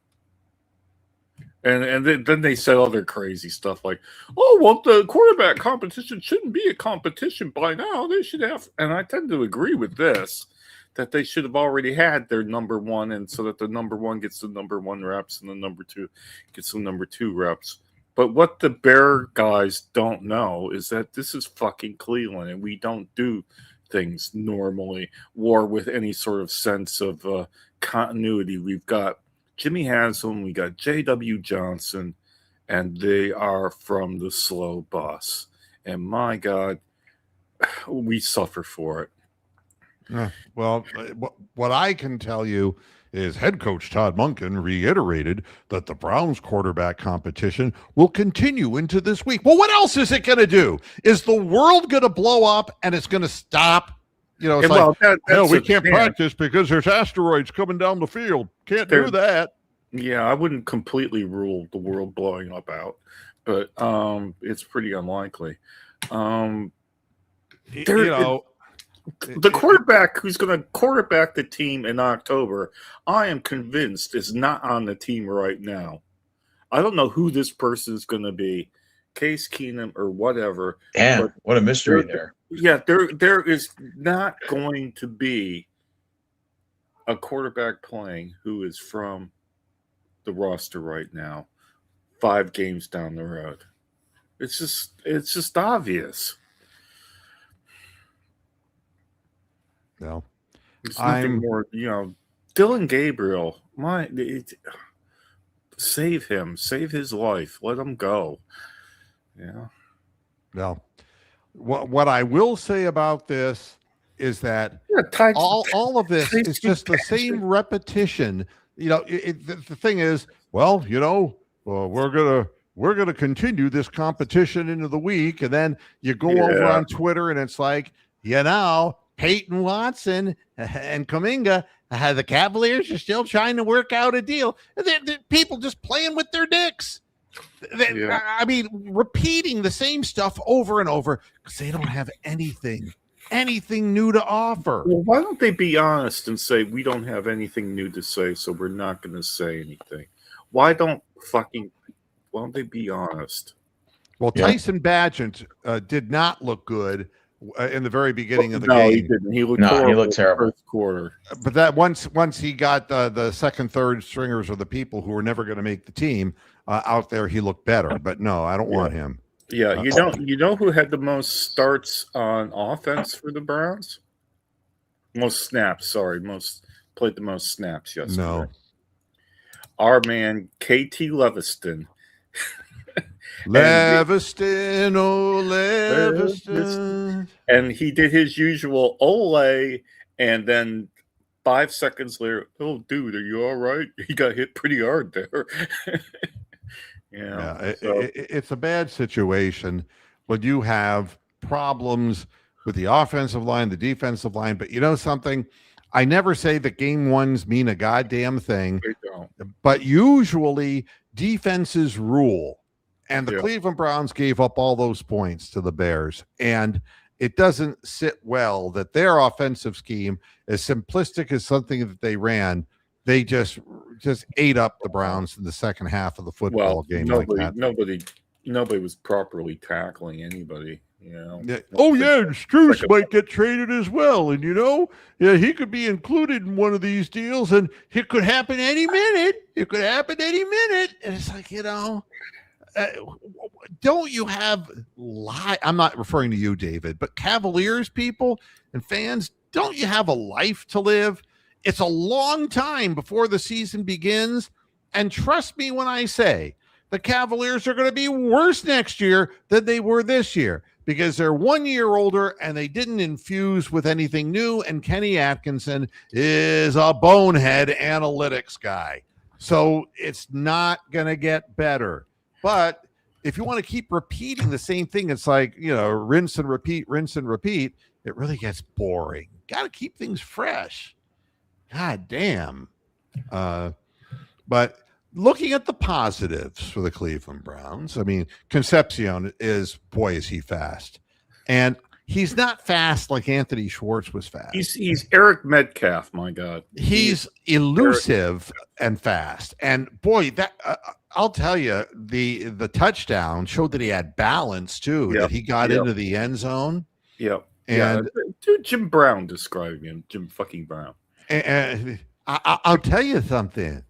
And then they said other crazy stuff like, the quarterback competition shouldn't be a competition by now. They should have, and I tend to agree with this, that they should have already had their number one, and so that the number one gets the number one reps and the number two gets the number two reps. But what the Bear guys don't know is that this is fucking Cleveland, and we don't do things normally or with any sort of sense of continuity. We've got Jimmy Haslam, we got J.W. Johnson, and they are from the slow bus. And my God, we suffer for it. Well, what I can tell you is head coach Todd Monken reiterated that the Browns quarterback competition will continue into this week. Well, what else is it going to do? Is the world going to blow up and it's going to stop? You know, it's no, we can't practice because there's asteroids coming down the field. Can't do that. Yeah, I wouldn't completely rule the world blowing up out, but it's pretty unlikely. The quarterback who's going to quarterback the team in October, I am convinced is not on the team right now. I don't know who this person is going to be, Case Keenum or whatever. Damn, what a mystery there. Yeah, there is not going to be a quarterback playing who is from the roster right now, 5 games down the road. It's just obvious. No, there's nothing more. Dylan Gabriel, save him, save his life, let him go. Yeah. Well, what I will say about this is that all of this is just the same repetition. The thing is, we're gonna continue this competition into the week, and then you go over on Twitter, and it's like, Peyton Watson and Kuminga, the Cavaliers are still trying to work out a deal. They're people just playing with their dicks. I mean, repeating the same stuff over and over because they don't have anything new to offer. Well, why don't they be honest and say, we don't have anything new to say, so we're not going to say anything? Why don't they be honest? Well, Tyson Bagent did not look good in the very beginning of the game. He didn't. He looked terrible. First quarter. But that once he got the second, third stringers or the people who were never going to make the team out there, he looked better. But no, I don't want him. Yeah, you know who had the most starts on offense for the Browns? Most snaps. Sorry, played the most snaps yesterday. No, our man KT Leviston. Leviston. And he did his usual ole, and then 5 seconds later, oh, dude, are you all right? He got hit pretty hard there. It's a bad situation when you have problems with the offensive line, the defensive line. But you know something? I never say that game ones mean a goddamn thing. They don't. But usually defenses rule. And the Cleveland Browns gave up all those points to the Bears. And it doesn't sit well that their offensive scheme, as simplistic as something that they ran, they just ate up the Browns in the second half of the football game. Nobody was properly tackling anybody. Struce might get traded as well, and he could be included in one of these deals, and it could happen any minute. And it's like, don't you have I'm not referring to you, David, but Cavaliers people and fans, don't you have a life to live? It's a long time before the season begins, and trust me when I say the Cavaliers are going to be worse next year than they were this year because they're 1 year older and they didn't infuse with anything new, and Kenny Atkinson is a bonehead analytics guy. So it's not going to get better. But if you want to keep repeating the same thing, it's like, rinse and repeat. It really gets boring. Got to keep things fresh. God damn. But looking at the positives for the Cleveland Browns, I mean, Concepcion is he fast. And he's not fast like Anthony Schwartz was fast. He's Eric Metcalf, my God. He's elusive and fast. And boy, that I'll tell you, the touchdown showed that he had balance too. That he got into the end zone. Yep. And Jim Brown describing him, Jim fucking Brown. And I'll tell you something.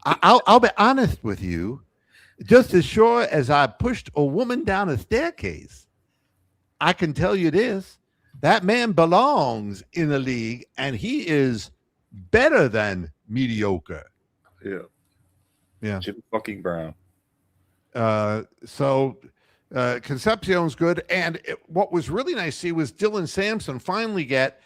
I'll be honest with you. Just as sure as I pushed a woman down a staircase, I can tell you this: that man belongs in the league, and he is better than mediocre. Yeah. Yeah. Jim fucking Brown. So Concepcion's good. And what was really nice to see was Dylan Sampson finally get,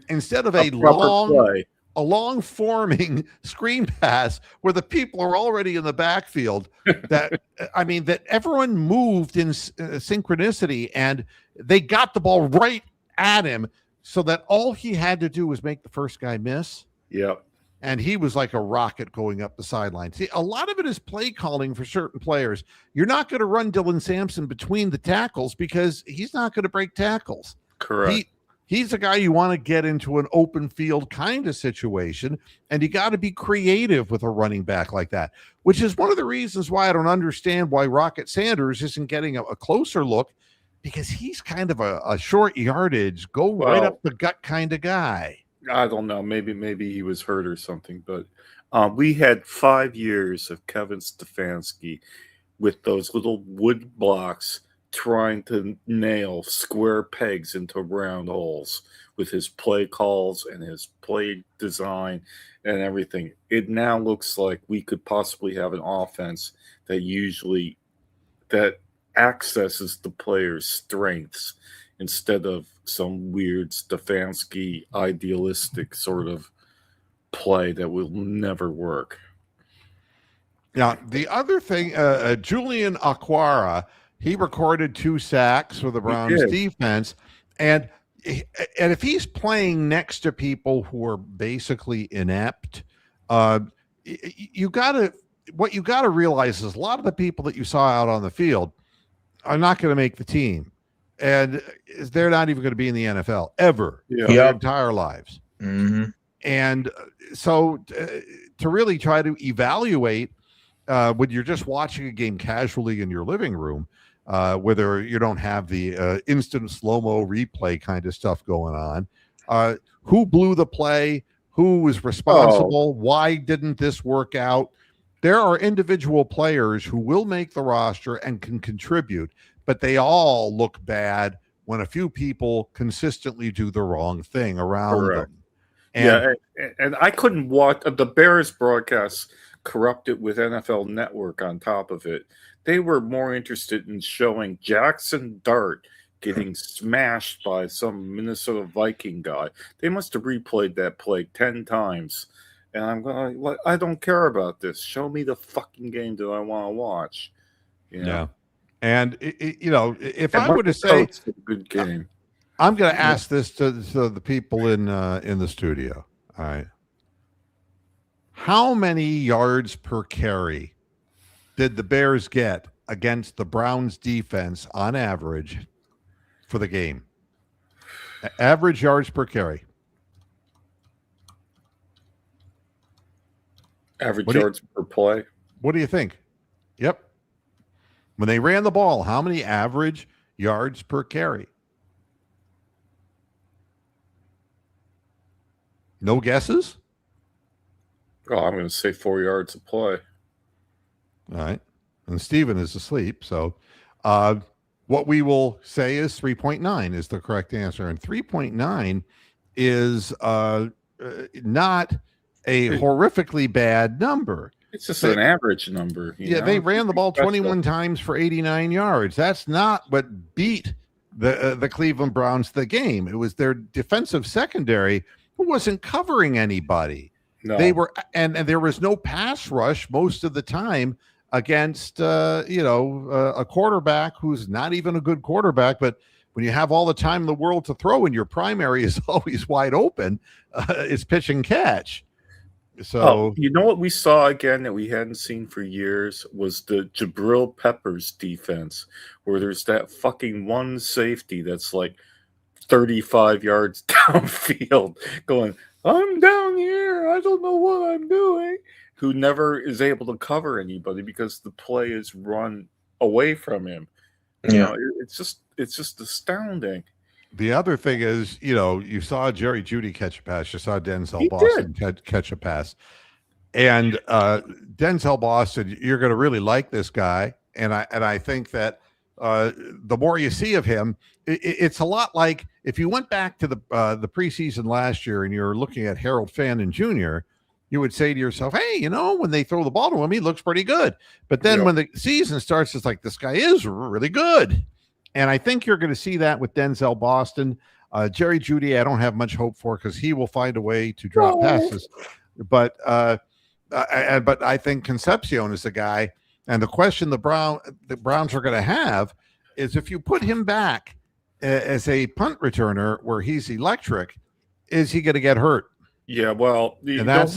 instead of a proper play. long forming screen pass where the people are already in the backfield, that that everyone moved in synchronicity and they got the ball right at him, so that all he had to do was make the first guy miss. Yep. And he was like a rocket going up the sideline. See, a lot of it is play calling for certain players. You're not going to run Dylan Sampson between the tackles because he's not going to break tackles. Correct. He's a guy you want to get into an open field kind of situation, and you got to be creative with a running back like that, which is one of the reasons why I don't understand why Rocket Sanders isn't getting a closer look, because he's kind of a short yardage, right up the gut kind of guy. I don't know. Maybe he was hurt or something. But we had 5 years of Kevin Stefanski with those little wood blocks trying to nail square pegs into round holes with his play calls and his play design and everything. It now looks like we could possibly have an offense that accesses the player's strengths instead of some weird Stefanski idealistic sort of play that will never work. Now, the other thing, Julian Aquara, he recorded 2 sacks for the Browns defense. And if he's playing next to people who are basically inept, what you got to realize is a lot of the people that you saw out on the field are not going to make the team. And they're not even going to be in the NFL ever their entire lives. Mm-hmm. And so to really try to evaluate when you're just watching a game casually in your living room, whether you don't have the instant slow-mo replay kind of stuff going on, who blew the play, who was responsible, why didn't this work out? There are individual players who will make the roster and can contribute, but they all look bad when a few people consistently do the wrong thing around them. And I couldn't watch the Bears broadcast corrupted with NFL Network on top of it. They were more interested in showing Jackson Dart getting smashed by some Minnesota Viking guy. They must have replayed that play 10 times. And I'm going, I don't care about this. Show me the fucking game that I want to watch. Yeah. And, if I were to say it's a good game, I'm going to ask this to the people in the studio. All right. How many yards per carry did the Bears get against the Browns defense on average for the game? Average yards per carry. Average yards per play. What do you think? Yep. When they ran the ball, how many average yards per carry? No guesses? Oh, I'm going to say 4 yards a play. All right. And Steven is asleep. So what we will say is 3.9 is the correct answer. And 3.9 is not a horrifically bad number. It's just an average number. You know? They ran the ball 21 times for 89 yards. That's not what beat the Cleveland Browns the game. It was their defensive secondary who wasn't covering anybody. No. They were, and there was no pass rush most of the time against a quarterback who's not even a good quarterback. But when you have all the time in the world to throw and your primary is always wide open, it's pitch and catch. So you know what we saw again that we hadn't seen for years was the Jabril Peppers defense, where there's that fucking one safety that's like 35 yards downfield going, I'm down here, I don't know what I'm doing, who never is able to cover anybody because the play is run away from him. You know, it's just astounding. The other thing is, you saw Jerry Jeudy catch a pass. You saw Denzel Boston catch a pass. And Denzel Boston, you're going to really like this guy, and I think that the more you see of him, it's a lot like if you went back to the preseason last year and you're looking at Harold Fannin Jr., you would say to yourself, hey, when they throw the ball to him, he looks pretty good. But then when the season starts, it's like, this guy is really good. And I think you're going to see that with Denzel Boston. Jerry Jeudy, I don't have much hope for because he will find a way to drop passes. But I think Concepcion is the guy. And the question the Browns are going to have is if you put him back as a punt returner where he's electric, is he going to get hurt? Yeah, well, I'll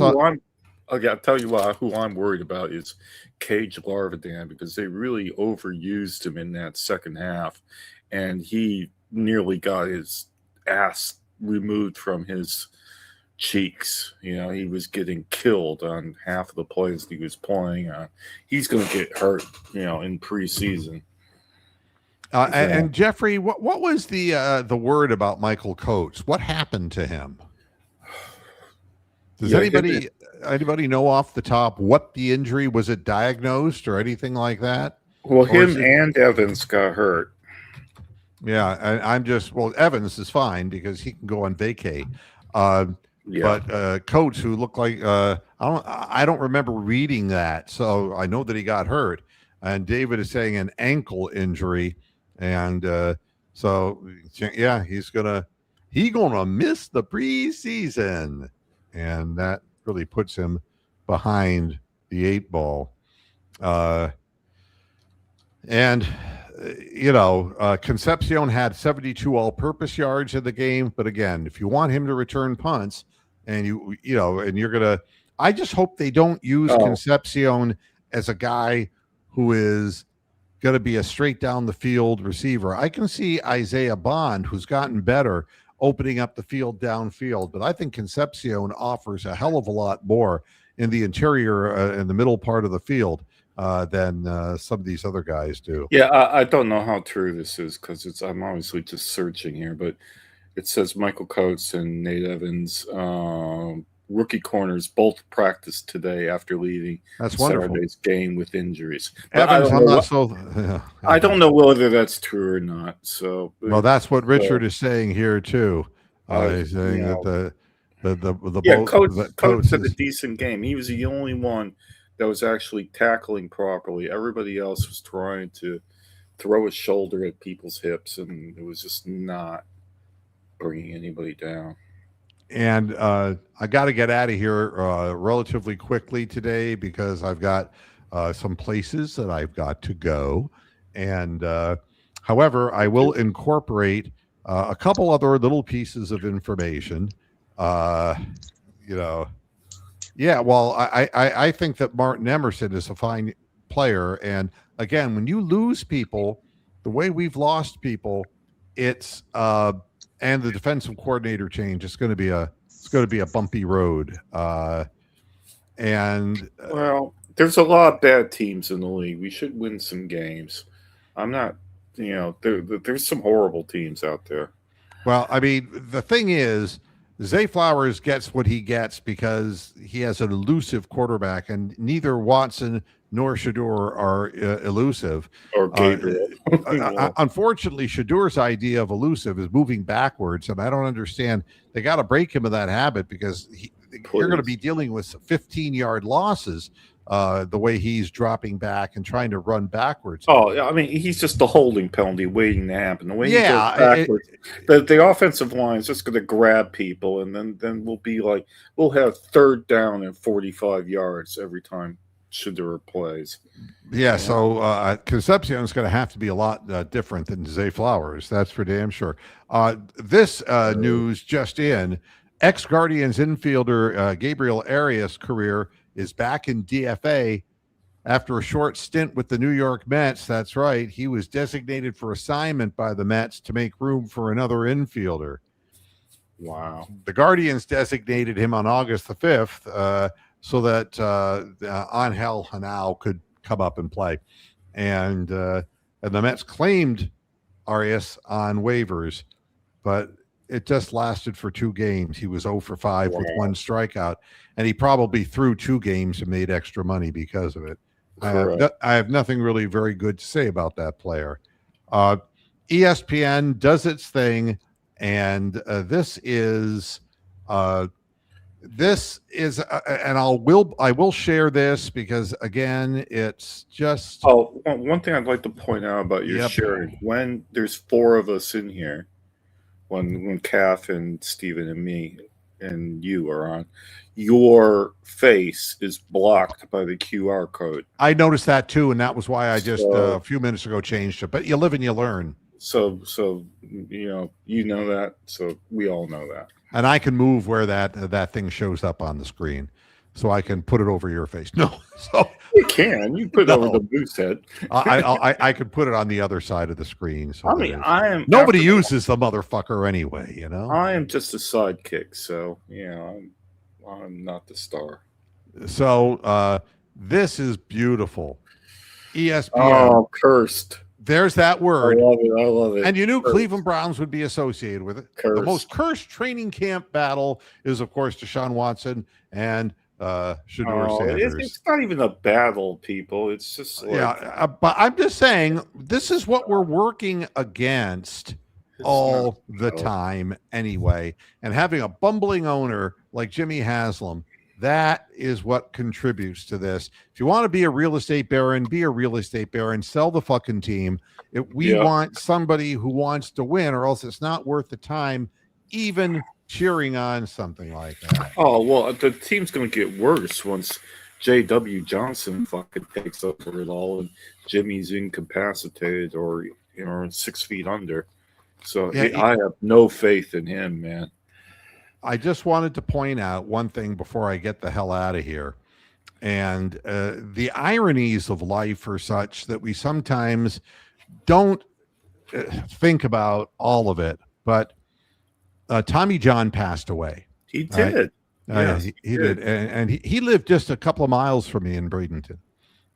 tell you who I'm worried about is Cage Larvadan, because they really overused him in that second half, and he nearly got his ass removed from his cheeks. He was getting killed on half of the plays he was playing on. He's going to get hurt, in preseason. And Jeffrey, what was the word about Michael Coates? What happened to him? Does anybody know off the top what the injury was? It diagnosed or anything like that? Well, and Evans got hurt. Yeah, Evans is fine because he can go on vacay. But Coates, who looked like I don't remember reading that, so I know that he got hurt. And David is saying an ankle injury, and he's gonna miss the preseason. And that really puts him behind the 8 ball. Concepcion had 72 all-purpose yards in the game. But again, if you want him to return punts and I just hope they don't use Concepcion as a guy who is going to be a straight down the field receiver. I can see Isaiah Bond, who's gotten better, opening up the field downfield. But I think Concepcion offers a hell of a lot more in the interior, in the middle part of the field than some of these other guys do. Yeah, I don't know how true this is because I'm obviously just searching here, but it says Michael Coates and Nate Evans, rookie corners, both practiced today after leaving Saturday's game with injuries. But Evans, I don't know whether that's true or not. So, well, that's what Richard is saying here too. He's saying that Coates had a decent game. He was the only one that was actually tackling properly. Everybody else was trying to throw his shoulder at people's hips, and it was just not bringing anybody down. And I got to get out of here relatively quickly today because I've got some places that I've got to go. And however, I will incorporate a couple other little pieces of information. I think that Martin Emerson is a fine player. And again, when you lose people, the way we've lost people, it's and the defensive coordinator change, it's going to be a bumpy road. Well, there's a lot of bad teams in the league. We should win some games. I'm not, there's some horrible teams out there. Well, I mean, the thing is, Zay Flowers gets what he gets because he has an elusive quarterback, and neither Watson nor Shador are elusive. Or Gabriel. Unfortunately, Shador's idea of elusive is moving backwards, and I don't understand. They got to break him of that habit because you're going to be dealing with 15-yard losses the way he's dropping back and trying to run backwards. Oh, I mean, he's just a holding penalty waiting to happen. The way he goes backwards, the offensive line is just going to grab people, and then we'll have third down and 45 yards every time Shador plays. Yeah, so Concepcion is going to have to be a lot different than Zay Flowers. That's for damn sure. This news just in, ex-Guardians infielder Gabriel Arias' career is back in DFA after a short stint with the New York Mets. That's right. He was designated for assignment by the Mets to make room for another infielder. Wow. The Guardians designated him on August the 5th so that Angel Hanau could come up and play. And the Mets claimed Arias on waivers, but it just lasted for 2 games. He was 0 for 5 with Wow. 1 strikeout, and he probably threw 2 games and made extra money because of it. Correct. I have nothing really very good to say about that player. ESPN does its thing, and this is and I will share this because again, it's just One thing I'd like to point out about your Yep. sharing, when there's 4 of us in here, when Kath and Steven and me and you are on, your face is blocked by the QR code. I noticed that too, and that was why I just So- a few minutes ago changed it. But you live and you learn. So you know that, so we all know that. And I can move where that thing shows up on the screen, so I can put it over your face. No, so You can. You put it No. over the moose head. I could put it on the other side of the screen. So I mean, nobody after- uses the motherfucker anyway. You know. I am just a sidekick, so I'm not the star. So this is beautiful. ESPN. Oh, cursed! There's that I word. love it. I love it. And you knew Cursed. Cleveland Browns would be associated with it. The Cursed. most cursed training camp battle is, of course, Deshaun Watson and Shedeur Sanders. It's not even a battle, people. It's just like, Yeah, but I'm just saying this is what we're working against it's all not- the time anyway. And having a bumbling owner like Jimmy Haslam, that is what contributes to this. If you want to be a real estate baron, be a real estate baron. Sell the fucking team. We Yeah. want somebody who wants to win, or else it's not worth the time even cheering on something like that. Oh well, the team's going to get worse once J.W. Johnson fucking takes over it all, and Jimmy's incapacitated or 6 feet under. So Yeah, I have no faith in him, man. I just wanted to point out one thing before I get the hell out of here. And the ironies of life are such that we sometimes don't think about all of it. But Tommy John passed away. He Right. did. Yes, Yes, he did. And he lived just a couple of miles from me in Bradenton.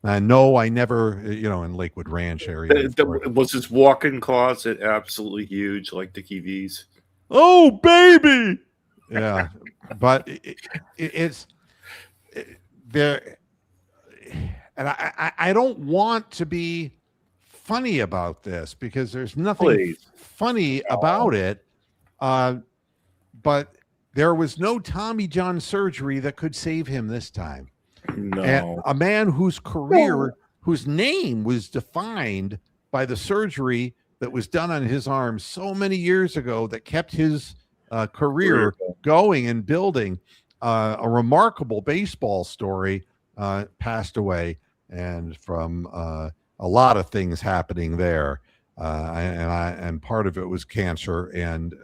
No, I never, in Lakewood Ranch area. Was his walk-in closet absolutely huge, like Dickie V's? Oh, baby. Yeah. But it's there. And I don't want to be funny about this because there's nothing Please. funny about it. But there was no Tommy John surgery that could save him this time. No. And a man whose career, whose name was defined by the surgery that was done on his arm so many years ago that kept his career going and building. A remarkable baseball story, passed away, and from a lot of things happening there. And part of it was cancer and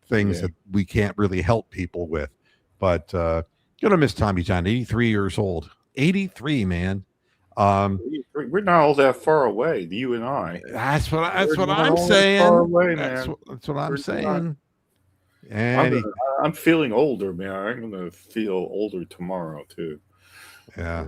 things that we can't really help people with. But gonna miss Tommy John, 83 years old. 83, man. We're not all that far away, you and I. That's what We're not I'm all that saying. far away, That's man. what I'm We're saying. And I'm feeling older, man. I'm going to feel older tomorrow, too. yeah.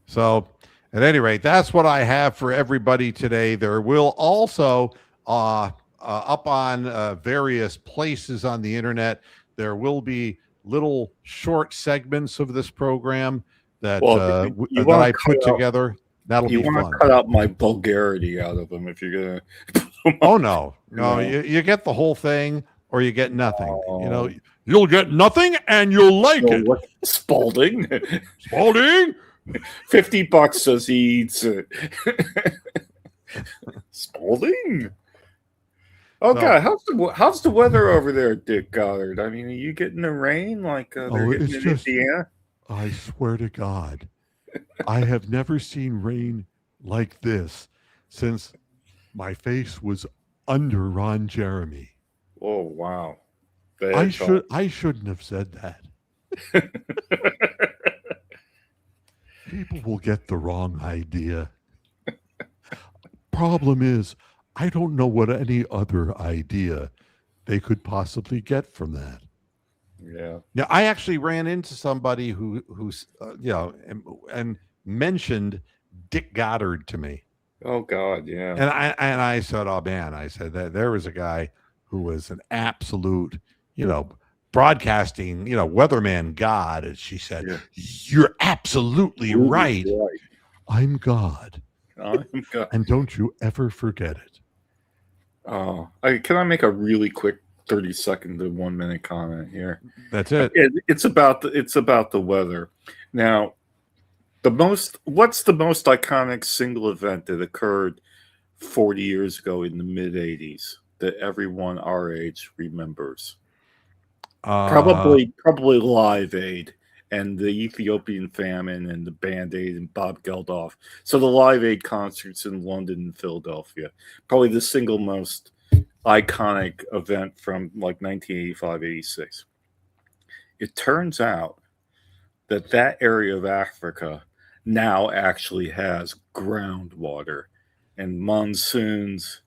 So, at any rate, that's what I have for everybody today. There will also, up on various places on the internet, there will be little short segments of this program that you that wanna I put cut out- together. That'll You be want fun. to cut out my vulgarity out of them if you're going to. Oh no, no, No. you get the whole thing or you get nothing. Oh. You'll get nothing and you'll like it. What? Spalding? Spalding. $50 says he eats it. Spalding? Oh, No. God. How's the weather over there, Dick Goddard? I mean, are you getting the rain like they're getting it's in just- Indiana? I swear to God, I have never seen rain like this since my face was under Ron Jeremy. Oh, wow. I shouldn't have said that. People will get the wrong idea. Problem is, I don't know what any other idea they could possibly get from that. Yeah. Yeah, I actually ran into somebody who's and mentioned Dick Goddard to me, Oh, God, yeah. and I said, "Oh man," I said that there was a guy who was an absolute, broadcasting, weatherman god. And she said, Yeah. "You're absolutely right. Right. I'm God. I'm God. And don't you ever forget it." Oh, can I make a really quick 30-second to 1 minute comment here? That's it. It's about the weather. Now, what's the most iconic single event that occurred 40 years ago in the mid 80s that everyone our age remembers? Probably Live Aid and the Ethiopian famine and the Band-Aid and Bob Geldof. So the Live Aid concerts in London and Philadelphia. Probably the single most iconic event from like 1985, 86. It turns out that area of Africa now actually has groundwater and monsoons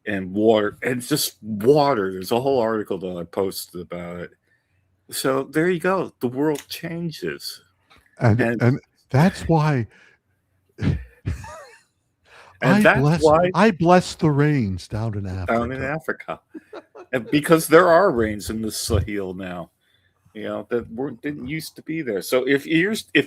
and water, and just water. There's a whole article that I posted about it. So there you go. The world changes. And that's why And I bless the rains down in Africa. And because there are rains in the Sahel now, that didn't used to be there. So if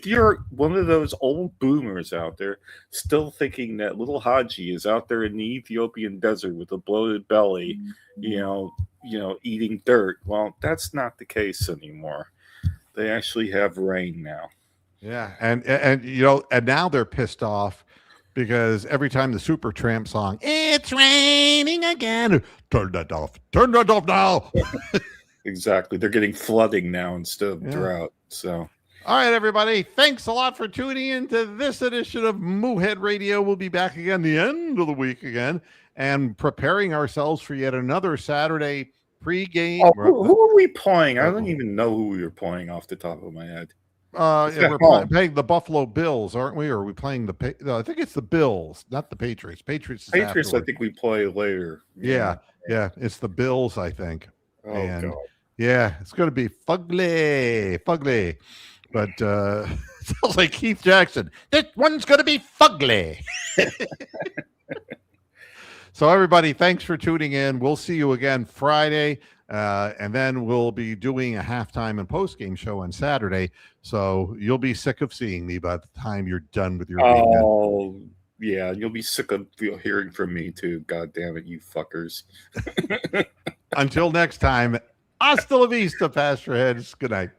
you're one of those old boomers out there still thinking that little Haji is out there in the Ethiopian desert with a bloated belly, eating dirt, well, that's not the case anymore. They actually have rain now. Yeah, and now they're pissed off because every time the Supertramp song, "It's raining again," turn that off now. Exactly. They're getting flooding now instead of drought. So, all right, everybody. Thanks a lot for tuning in to this edition of Moohead Radio. We'll be back again the end of the week again and preparing ourselves for yet another Saturday pregame. Oh, who are we playing? I don't even know who we were playing off the top of my head. We're playing the Buffalo Bills, aren't we? Or are we playing I think it's the Bills, not the Patriots. Patriots, I think we play later. Yeah. It's the Bills, I think. Oh, and God. Yeah, it's going to be fugly. But it sounds like Keith Jackson. This one's going to be fugly. So, everybody, thanks for tuning in. We'll see you again Friday. And then we'll be doing a halftime and postgame show on Saturday. So you'll be sick of seeing me by the time you're done with your weekend. Oh, yeah. You'll be sick of hearing from me, too. God damn it, you fuckers. Until next time, hasta la vista, Pastor Heads. Good night.